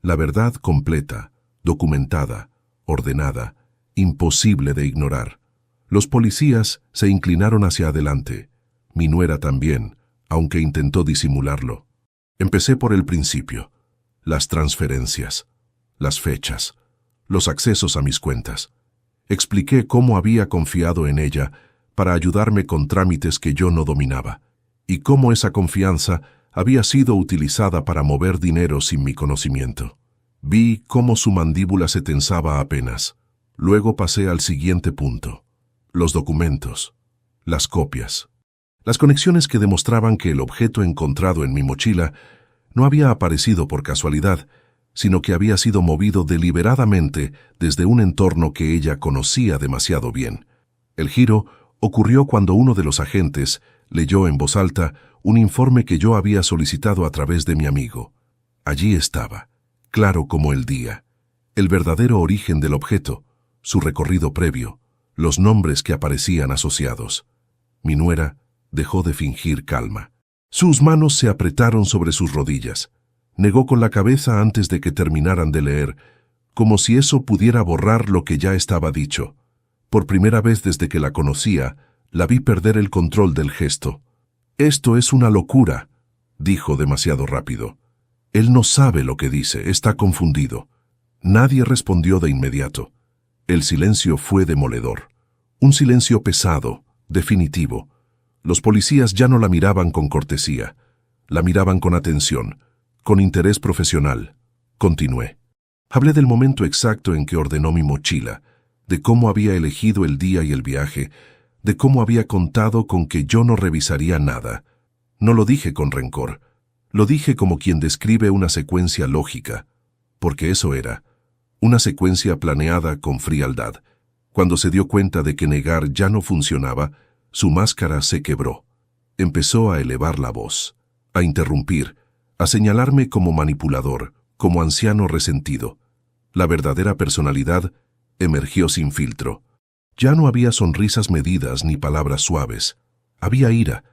La verdad completa, documentada, ordenada, imposible de ignorar. Los policías se inclinaron hacia adelante. Mi nuera también, aunque intentó disimularlo. Empecé por el principio. Las transferencias, las fechas, los accesos a mis cuentas. Expliqué cómo había confiado en ella para ayudarme con trámites que yo no dominaba, y cómo esa confianza había sido utilizada para mover dinero sin mi conocimiento. Vi cómo su mandíbula se tensaba apenas. Luego pasé al siguiente punto. Los documentos, las copias, las conexiones que demostraban que el objeto encontrado en mi mochila no había aparecido por casualidad, sino que había sido movido deliberadamente desde un entorno que ella conocía demasiado bien. El giro ocurrió cuando uno de los agentes leyó en voz alta un informe que yo había solicitado a través de mi amigo. Allí estaba, claro como el día, el verdadero origen del objeto, su recorrido previo, los nombres que aparecían asociados. Mi nuera dejó de fingir calma. Sus manos se apretaron sobre sus rodillas. Negó con la cabeza antes de que terminaran de leer, como si eso pudiera borrar lo que ya estaba dicho. Por primera vez desde que la conocía, la vi perder el control del gesto. «Esto es una locura», dijo demasiado rápido. «Él no sabe lo que dice, está confundido». Nadie respondió de inmediato. El silencio fue demoledor. Un silencio pesado, definitivo. Los policías ya no la miraban con cortesía. La miraban con atención, con interés profesional. Continué. Hablé del momento exacto en que ordenó mi mochila, de cómo había elegido el día y el viaje, de cómo había contado con que yo no revisaría nada. No lo dije con rencor. Lo dije como quien describe una secuencia lógica, porque eso era. Una secuencia planeada con frialdad. Cuando se dio cuenta de que negar ya no funcionaba, su máscara se quebró. Empezó a elevar la voz, a interrumpir, a señalarme como manipulador, como anciano resentido. La verdadera personalidad emergió sin filtro. Ya no había sonrisas medidas ni palabras suaves. Había ira,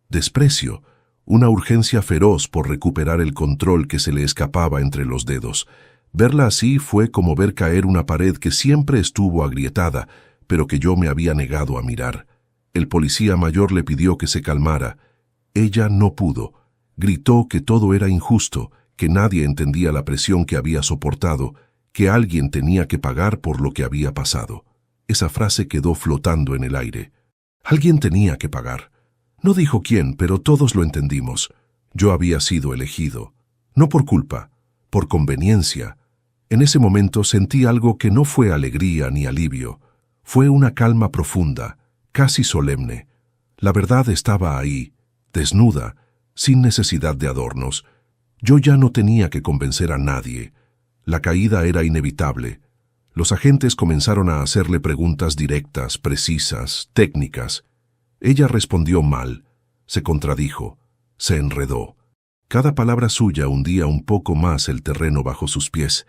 desprecio, una urgencia feroz por recuperar el control que se le escapaba entre los dedos. Verla así fue como ver caer una pared que siempre estuvo agrietada, pero que yo me había negado a mirar. El policía mayor le pidió que se calmara. Ella no pudo. Gritó que todo era injusto, que nadie entendía la presión que había soportado, que alguien tenía que pagar por lo que había pasado. Esa frase quedó flotando en el aire. Alguien tenía que pagar. No dijo quién, pero todos lo entendimos. Yo había sido elegido. No por culpa, por conveniencia. En ese momento sentí algo que no fue alegría ni alivio. Fue una calma profunda, casi solemne. La verdad estaba ahí, desnuda, sin necesidad de adornos. Yo ya no tenía que convencer a nadie. La caída era inevitable. Los agentes comenzaron a hacerle preguntas directas, precisas, técnicas. Ella respondió mal, se contradijo, se enredó. Cada palabra suya hundía un poco más el terreno bajo sus pies.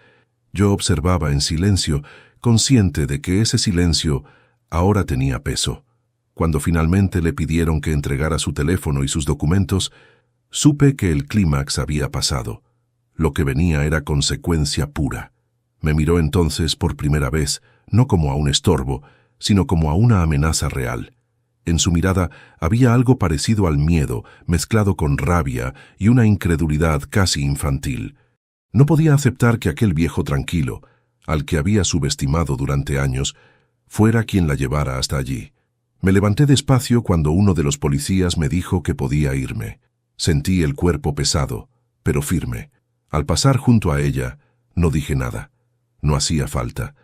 Yo observaba en silencio, consciente de que ese silencio ahora tenía peso. Cuando finalmente le pidieron que entregara su teléfono y sus documentos, supe que el clímax había pasado. Lo que venía era consecuencia pura. Me miró entonces por primera vez, no como a un estorbo, sino como a una amenaza real. En su mirada había algo parecido al miedo, mezclado con rabia y una incredulidad casi infantil. No podía aceptar que aquel viejo tranquilo, al que había subestimado durante años, fuera quien la llevara hasta allí. Me levanté despacio cuando uno de los policías me dijo que podía irme. Sentí el cuerpo pesado, pero firme. Al pasar junto a ella, no dije nada. No hacía falta.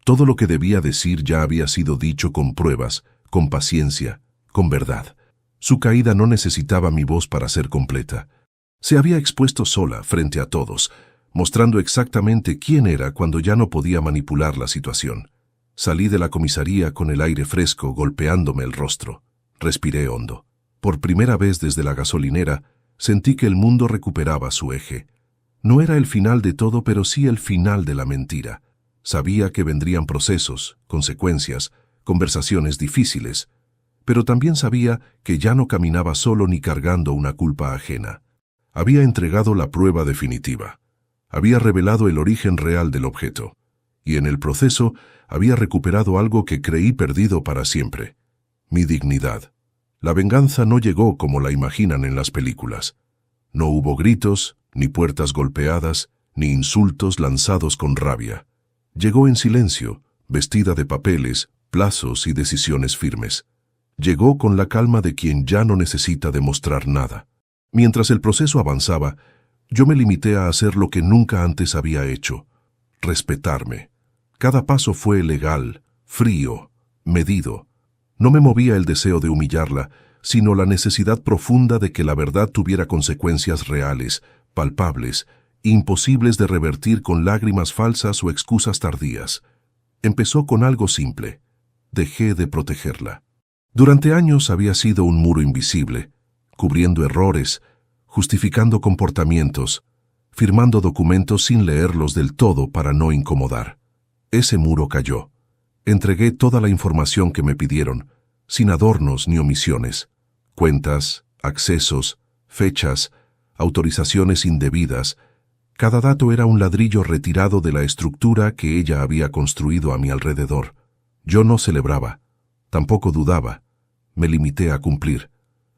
Todo lo que debía decir ya había sido dicho con pruebas, con paciencia, con verdad. Su caída no necesitaba mi voz para ser completa. Se había expuesto sola frente a todos, mostrando exactamente quién era cuando ya no podía manipular la situación. Salí de la comisaría con el aire fresco golpeándome el rostro. Respiré hondo. Por primera vez desde la gasolinera, sentí que el mundo recuperaba su eje. No era el final de todo, pero sí el final de la mentira. Sabía que vendrían procesos, consecuencias, conversaciones difíciles, pero también sabía que ya no caminaba solo ni cargando una culpa ajena. Había entregado la prueba definitiva. Había revelado el origen real del objeto, y en el proceso había recuperado algo que creí perdido para siempre: mi dignidad. La venganza no llegó como la imaginan en las películas. No hubo gritos, ni puertas golpeadas, ni insultos lanzados con rabia. Llegó en silencio, vestida de papeles, plazos y decisiones firmes. Llegó con la calma de quien ya no necesita demostrar nada. Mientras el proceso avanzaba, yo me limité a hacer lo que nunca antes había hecho: respetarme. Cada paso fue legal, frío, medido. No me movía el deseo de humillarla, sino la necesidad profunda de que la verdad tuviera consecuencias reales, palpables, imposibles de revertir con lágrimas falsas o excusas tardías. Empezó con algo simple: dejé de protegerla. Durante años había sido un muro invisible, cubriendo errores, justificando comportamientos, firmando documentos sin leerlos del todo para no incomodar. Ese muro cayó. Entregué toda la información que me pidieron, sin adornos ni omisiones: cuentas, accesos, fechas, autorizaciones indebidas. Cada dato era un ladrillo retirado de la estructura que ella había construido a mi alrededor. Yo no celebraba, tampoco dudaba. Me limité a cumplir.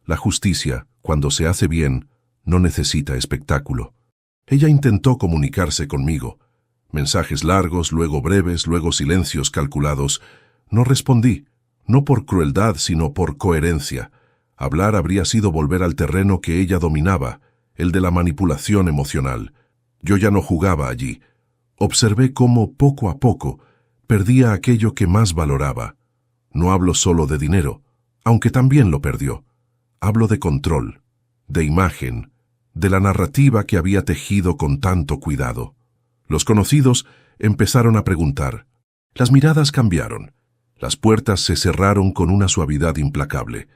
La justicia, cuando se hace bien, no necesita espectáculo. Ella intentó comunicarse conmigo. Mensajes largos, luego breves, luego silencios calculados. No respondí, no por crueldad, sino por coherencia. Hablar habría sido volver al terreno que ella dominaba, el de la manipulación emocional. Yo ya no jugaba allí. Observé cómo, poco a poco, perdía aquello que más valoraba. No hablo solo de dinero, aunque también lo perdió. Hablo de control, de imagen, de la narrativa que había tejido con tanto cuidado. Los conocidos empezaron a preguntar. Las miradas cambiaron. Las puertas se cerraron con una suavidad implacable.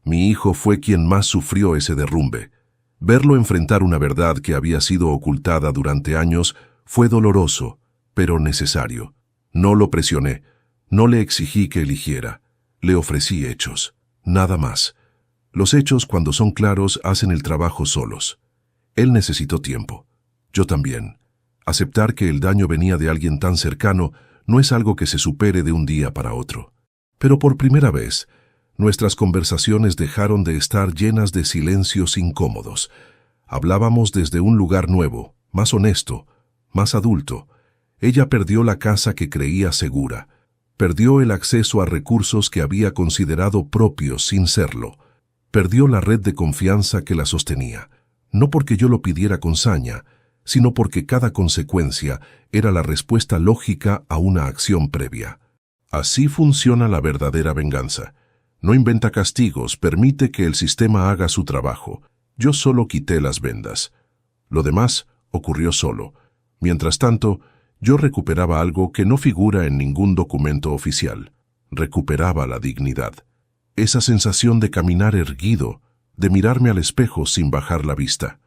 Mi hijo fue quien más sufrió ese derrumbe. Verlo enfrentar una verdad que había sido ocultada durante años fue doloroso, pero necesario. No lo presioné, no le exigí que eligiera. Le ofrecí hechos, nada más. Los hechos, cuando son claros, hacen el trabajo solos. Él necesitó tiempo. Yo también. Aceptar que el daño venía de alguien tan cercano no es algo que se supere de un día para otro. Pero por primera vez, nuestras conversaciones dejaron de estar llenas de silencios incómodos. Hablábamos desde un lugar nuevo, más honesto, más adulto. Ella perdió la casa que creía segura. Perdió el acceso a recursos que había considerado propios sin serlo. Perdió la red de confianza que la sostenía. No porque yo lo pidiera con saña, sino porque cada consecuencia era la respuesta lógica a una acción previa. Así funciona la verdadera venganza. No inventa castigos, permite que el sistema haga su trabajo. Yo solo quité las vendas. Lo demás ocurrió solo. Mientras tanto, yo recuperaba algo que no figura en ningún documento oficial. Recuperaba la dignidad. Esa sensación de caminar erguido, de mirarme al espejo sin bajar la vista.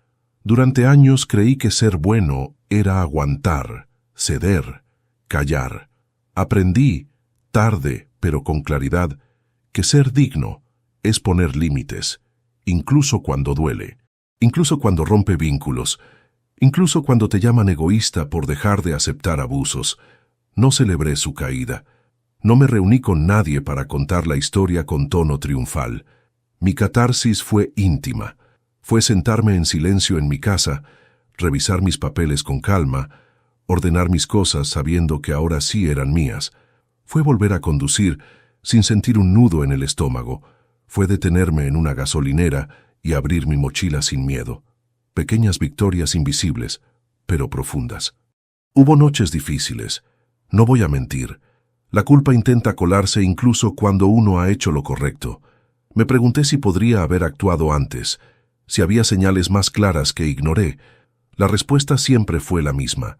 Durante años creí que ser bueno era aguantar, ceder, callar. Aprendí, tarde pero con claridad, que ser digno es poner límites, incluso cuando duele, incluso cuando rompe vínculos, incluso cuando te llaman egoísta por dejar de aceptar abusos. No celebré su caída. No me reuní con nadie para contar la historia con tono triunfal. Mi catarsis fue íntima. Fue sentarme en silencio en mi casa, revisar mis papeles con calma, ordenar mis cosas sabiendo que ahora sí eran mías. Fue volver a conducir sin sentir un nudo en el estómago. Fue detenerme en una gasolinera y abrir mi mochila sin miedo. Pequeñas victorias invisibles, pero profundas. Hubo noches difíciles. No voy a mentir. La culpa intenta colarse incluso cuando uno ha hecho lo correcto. Me pregunté si podría haber actuado antes, si había señales más claras que ignoré. La respuesta siempre fue la misma.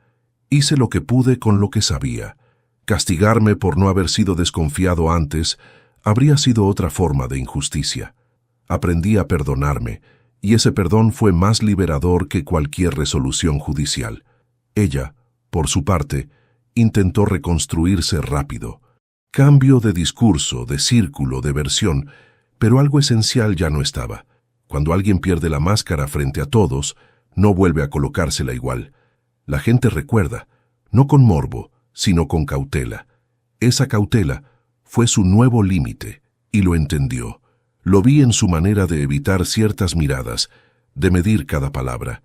Hice lo que pude con lo que sabía. Castigarme por no haber sido desconfiado antes habría sido otra forma de injusticia. Aprendí a perdonarme, y ese perdón fue más liberador que cualquier resolución judicial. Ella, por su parte, intentó reconstruirse rápido. Cambio de discurso, de círculo, de versión, pero algo esencial ya no estaba. Cuando alguien pierde la máscara frente a todos, no vuelve a colocársela igual. La gente recuerda, no con morbo, sino con cautela. Esa cautela fue su nuevo límite, y lo entendió. Lo vi en su manera de evitar ciertas miradas, de medir cada palabra.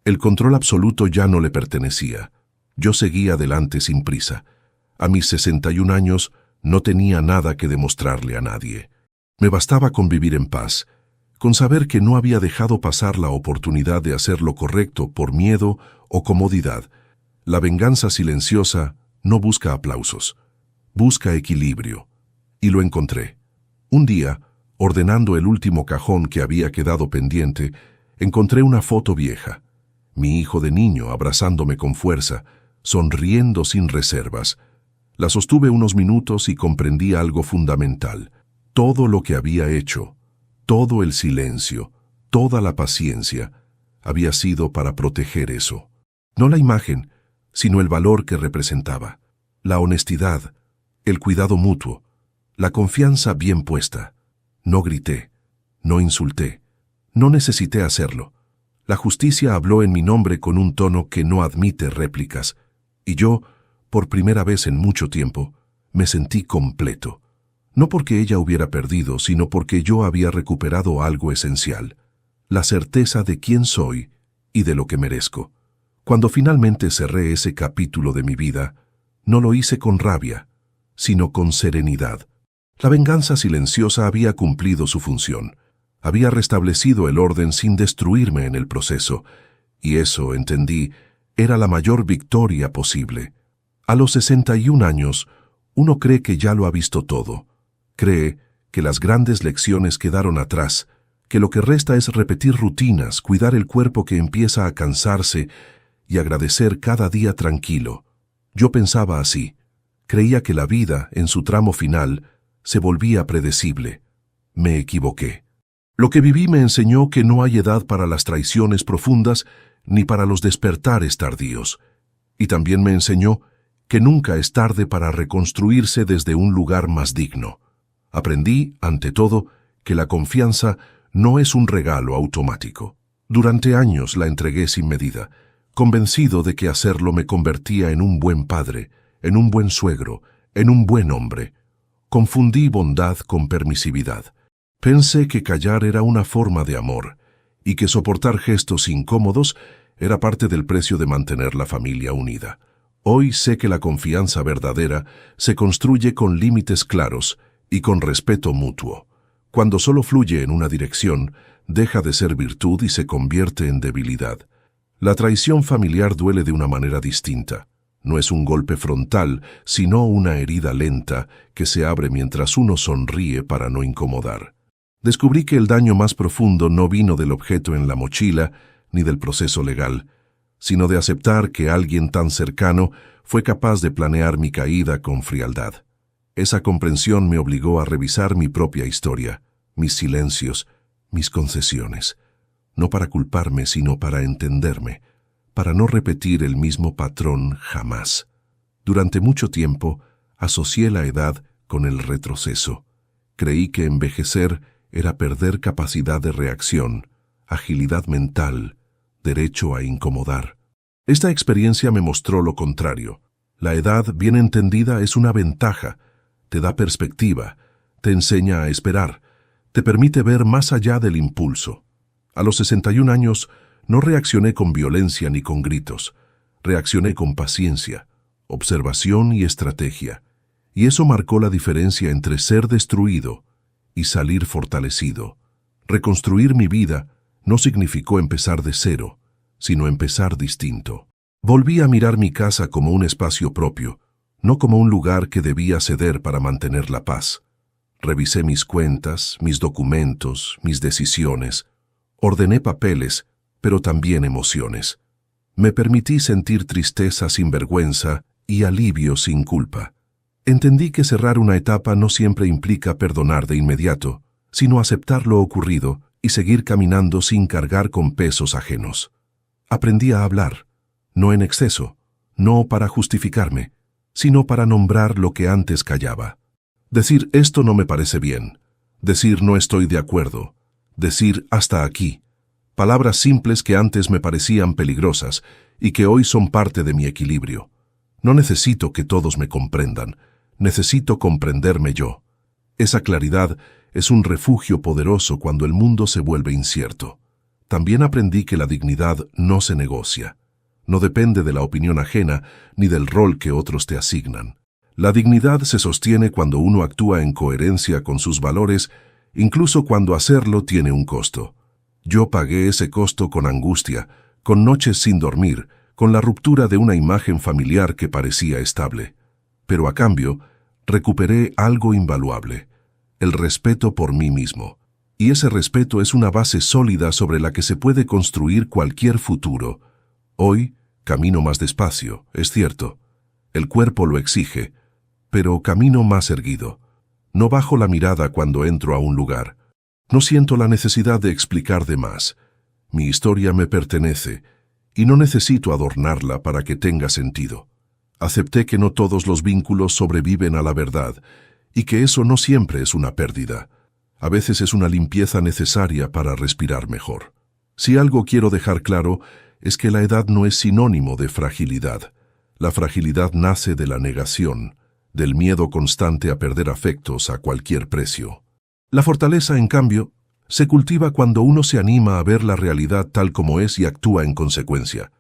El control absoluto ya no le pertenecía. Yo seguía adelante sin prisa. A mis 61 años no tenía nada que demostrarle a nadie. Me bastaba con vivir en paz, con saber que no había dejado pasar la oportunidad de hacer lo correcto por miedo o comodidad. La venganza silenciosa no busca aplausos, busca equilibrio. Y lo encontré. Un día, ordenando el último cajón que había quedado pendiente, encontré una foto vieja. Mi hijo de niño abrazándome con fuerza, sonriendo sin reservas. La sostuve unos minutos y comprendí algo fundamental. Todo lo que había hecho, todo el silencio, toda la paciencia, había sido para proteger eso. No la imagen, sino el valor que representaba. La honestidad, el cuidado mutuo, la confianza bien puesta. No grité, no insulté, no necesité hacerlo. La justicia habló en mi nombre con un tono que no admite réplicas, y yo, por primera vez en mucho tiempo, me sentí completo. No porque ella hubiera perdido, sino porque yo había recuperado algo esencial, la certeza de quién soy y de lo que merezco. Cuando finalmente cerré ese capítulo de mi vida, no lo hice con rabia, sino con serenidad. La venganza silenciosa había cumplido su función, había restablecido el orden sin destruirme en el proceso, y eso, entendí, era la mayor victoria posible. A los 61 años, uno cree que ya lo ha visto todo. Cree que las grandes lecciones quedaron atrás, que lo que resta es repetir rutinas, cuidar el cuerpo que empieza a cansarse y agradecer cada día tranquilo. Yo pensaba así. Creía que la vida, en su tramo final, se volvía predecible. Me equivoqué. Lo que viví me enseñó que no hay edad para las traiciones profundas ni para los despertares tardíos. Y también me enseñó que nunca es tarde para reconstruirse desde un lugar más digno. Aprendí, ante todo, que la confianza no es un regalo automático. Durante años la entregué sin medida, convencido de que hacerlo me convertía en un buen padre, en un buen suegro, en un buen hombre. Confundí bondad con permisividad. Pensé que callar era una forma de amor, y que soportar gestos incómodos era parte del precio de mantener la familia unida. Hoy sé que la confianza verdadera se construye con límites claros y con respeto mutuo. Cuando solo fluye en una dirección, deja de ser virtud y se convierte en debilidad. La traición familiar duele de una manera distinta. No es un golpe frontal, sino una herida lenta que se abre mientras uno sonríe para no incomodar. Descubrí que el daño más profundo no vino del objeto en la mochila ni del proceso legal, sino de aceptar que alguien tan cercano fue capaz de planear mi caída con frialdad. Esa comprensión me obligó a revisar mi propia historia, mis silencios, mis concesiones, no para culparme, sino para entenderme, para no repetir el mismo patrón jamás. Durante mucho tiempo asocié la edad con el retroceso. Creí que envejecer era perder capacidad de reacción, agilidad mental, derecho a incomodar. Esta experiencia me mostró lo contrario. La edad, bien entendida, es una ventaja. Te da perspectiva, te enseña a esperar, te permite ver más allá del impulso. A los 61 años no reaccioné con violencia ni con gritos. Reaccioné con paciencia, observación y estrategia. Y eso marcó la diferencia entre ser destruido y salir fortalecido. Reconstruir mi vida no significó empezar de cero, sino empezar distinto. Volví a mirar mi casa como un espacio propio, no como un lugar que debía ceder para mantener la paz. Revisé mis cuentas, mis documentos, mis decisiones. Ordené papeles, pero también emociones. Me permití sentir tristeza sin vergüenza y alivio sin culpa. Entendí que cerrar una etapa no siempre implica perdonar de inmediato, sino aceptar lo ocurrido y seguir caminando sin cargar con pesos ajenos. Aprendí a hablar, no en exceso, no para justificarme, sino para nombrar lo que antes callaba. Decir esto no me parece bien, decir no estoy de acuerdo, decir hasta aquí. Palabras simples que antes me parecían peligrosas y que hoy son parte de mi equilibrio. No necesito que todos me comprendan, necesito comprenderme yo. Esa claridad es un refugio poderoso cuando el mundo se vuelve incierto. También aprendí que la dignidad no se negocia. No depende de la opinión ajena ni del rol que otros te asignan. La dignidad se sostiene cuando uno actúa en coherencia con sus valores, incluso cuando hacerlo tiene un costo. Yo pagué ese costo con angustia, con noches sin dormir, con la ruptura de una imagen familiar que parecía estable. Pero a cambio, recuperé algo invaluable, el respeto por mí mismo. Y ese respeto es una base sólida sobre la que se puede construir cualquier futuro. Hoy, camino más despacio, es cierto. El cuerpo lo exige, pero camino más erguido. No bajo la mirada cuando entro a un lugar. No siento la necesidad de explicar de más. Mi historia me pertenece, y no necesito adornarla para que tenga sentido. Acepté que no todos los vínculos sobreviven a la verdad, y que eso no siempre es una pérdida. A veces es una limpieza necesaria para respirar mejor. Si algo quiero dejar claro, es que la edad no es sinónimo de fragilidad. La fragilidad nace de la negación, del miedo constante a perder afectos a cualquier precio. La fortaleza, en cambio, se cultiva cuando uno se anima a ver la realidad tal como es y actúa en consecuencia.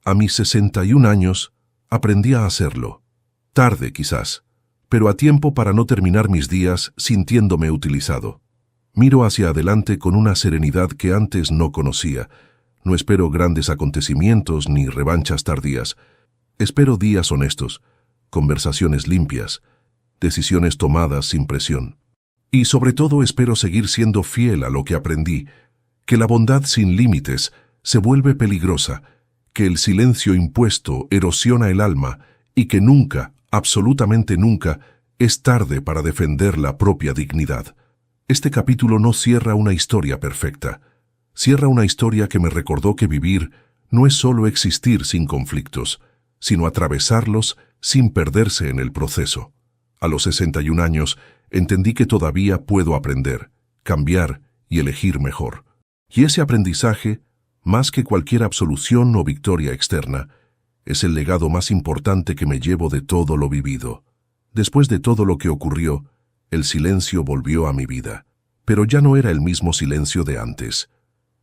A mis 61 años, aprendí a hacerlo. Tarde, quizás, pero a tiempo para no terminar mis días sintiéndome utilizado. Miro hacia adelante con una serenidad que antes no conocía. No espero grandes acontecimientos ni revanchas tardías. Espero días honestos, conversaciones limpias, decisiones tomadas sin presión. Y sobre todo espero seguir siendo fiel a lo que aprendí, que la bondad sin límites se vuelve peligrosa, que el silencio impuesto erosiona el alma y que nunca, absolutamente nunca, es tarde para defender la propia dignidad. Este capítulo no cierra una historia perfecta. Cierra una historia que me recordó que vivir no es solo existir sin conflictos, sino atravesarlos sin perderse en el proceso. A los 61 años, entendí que todavía puedo aprender, cambiar y elegir mejor. Y ese aprendizaje, más que cualquier absolución o victoria externa, es el legado más importante que me llevo de todo lo vivido. Después de todo lo que ocurrió, el silencio volvió a mi vida. Pero ya no era el mismo silencio de antes.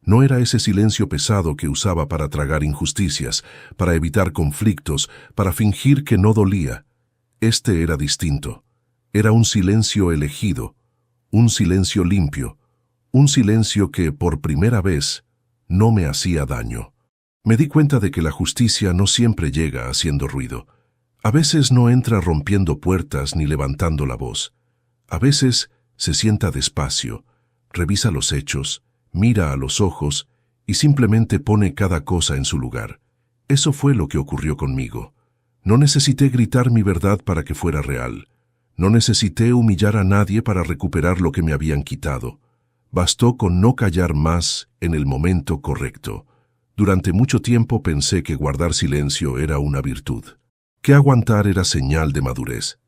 No era ese silencio pesado que usaba para tragar injusticias, para evitar conflictos, para fingir que no dolía. Este era distinto. Era un silencio elegido, un silencio limpio, un silencio que, por primera vez, no me hacía daño. Me di cuenta de que la justicia no siempre llega haciendo ruido. A veces no entra rompiendo puertas ni levantando la voz. A veces se sienta despacio, revisa los hechos, mira a los ojos y simplemente pone cada cosa en su lugar. Eso fue lo que ocurrió conmigo. No necesité gritar mi verdad para que fuera real. No necesité humillar a nadie para recuperar lo que me habían quitado. Bastó con no callar más en el momento correcto. Durante mucho tiempo pensé que guardar silencio era una virtud, que aguantar era señal de madurez,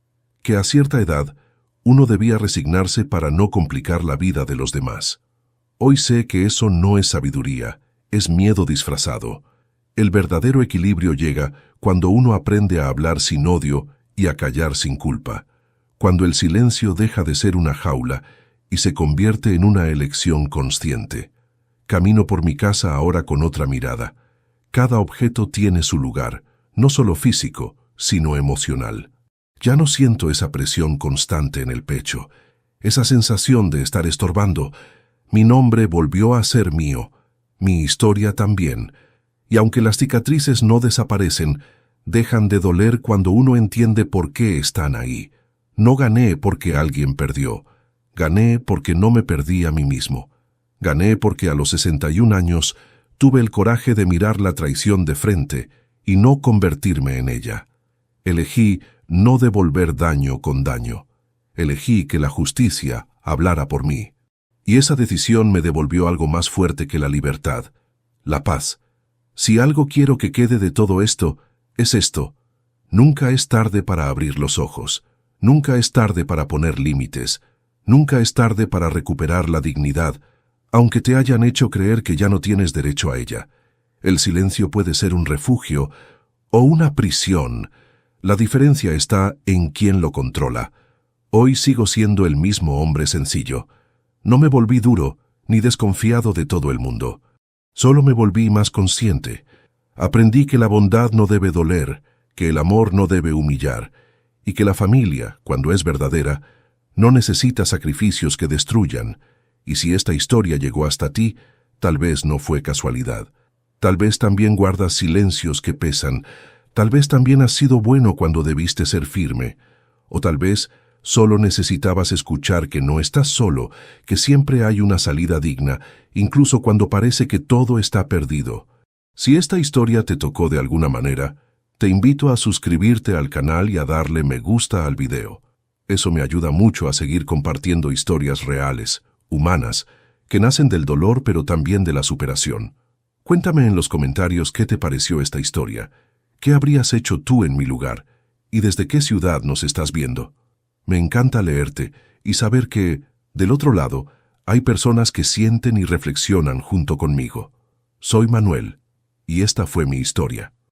que a cierta edad uno debía resignarse para no complicar la vida de los demás. Hoy sé que eso no es sabiduría, es miedo disfrazado. El verdadero equilibrio llega cuando uno aprende a hablar sin odio y a callar sin culpa, cuando el silencio deja de ser una jaula y se convierte en una elección consciente. Camino por mi casa ahora con otra mirada. Cada objeto tiene su lugar, no solo físico, sino emocional. Ya no siento esa presión constante en el pecho, esa sensación de estar estorbando. Mi nombre volvió a ser mío, mi historia también, y aunque las cicatrices no desaparecen, dejan de doler cuando uno entiende por qué están ahí. No gané porque alguien perdió, gané porque no me perdí a mí mismo. Gané porque a los 61 años tuve el coraje de mirar la traición de frente y no convertirme en ella. Elegí no devolver daño con daño. Elegí que la justicia hablara por mí. Y esa decisión me devolvió algo más fuerte que la libertad, la paz. Si algo quiero que quede de todo esto, es esto. Nunca es tarde para abrir los ojos. Nunca es tarde para poner límites. Nunca es tarde para recuperar la dignidad, aunque te hayan hecho creer que ya no tienes derecho a ella. El silencio puede ser un refugio o una prisión. La diferencia está en quién lo controla. Hoy sigo siendo el mismo hombre sencillo. No me volví duro ni desconfiado de todo el mundo. Solo me volví más consciente. Aprendí que la bondad no debe doler, que el amor no debe humillar, y que la familia, cuando es verdadera, no necesita sacrificios que destruyan. Y si esta historia llegó hasta ti, tal vez no fue casualidad. Tal vez también guardas silencios que pesan. Tal vez también has sido bueno cuando debiste ser firme. O tal vez solo necesitabas escuchar que no estás solo, que siempre hay una salida digna, incluso cuando parece que todo está perdido. Si esta historia te tocó de alguna manera, te invito a suscribirte al canal y a darle me gusta al video. Eso me ayuda mucho a seguir compartiendo historias reales, humanas, que nacen del dolor pero también de la superación. Cuéntame en los comentarios qué te pareció esta historia, qué habrías hecho tú en mi lugar y desde qué ciudad nos estás viendo. Me encanta leerte y saber que, del otro lado, hay personas que sienten y reflexionan junto conmigo. Soy Manuel, y esta fue mi historia.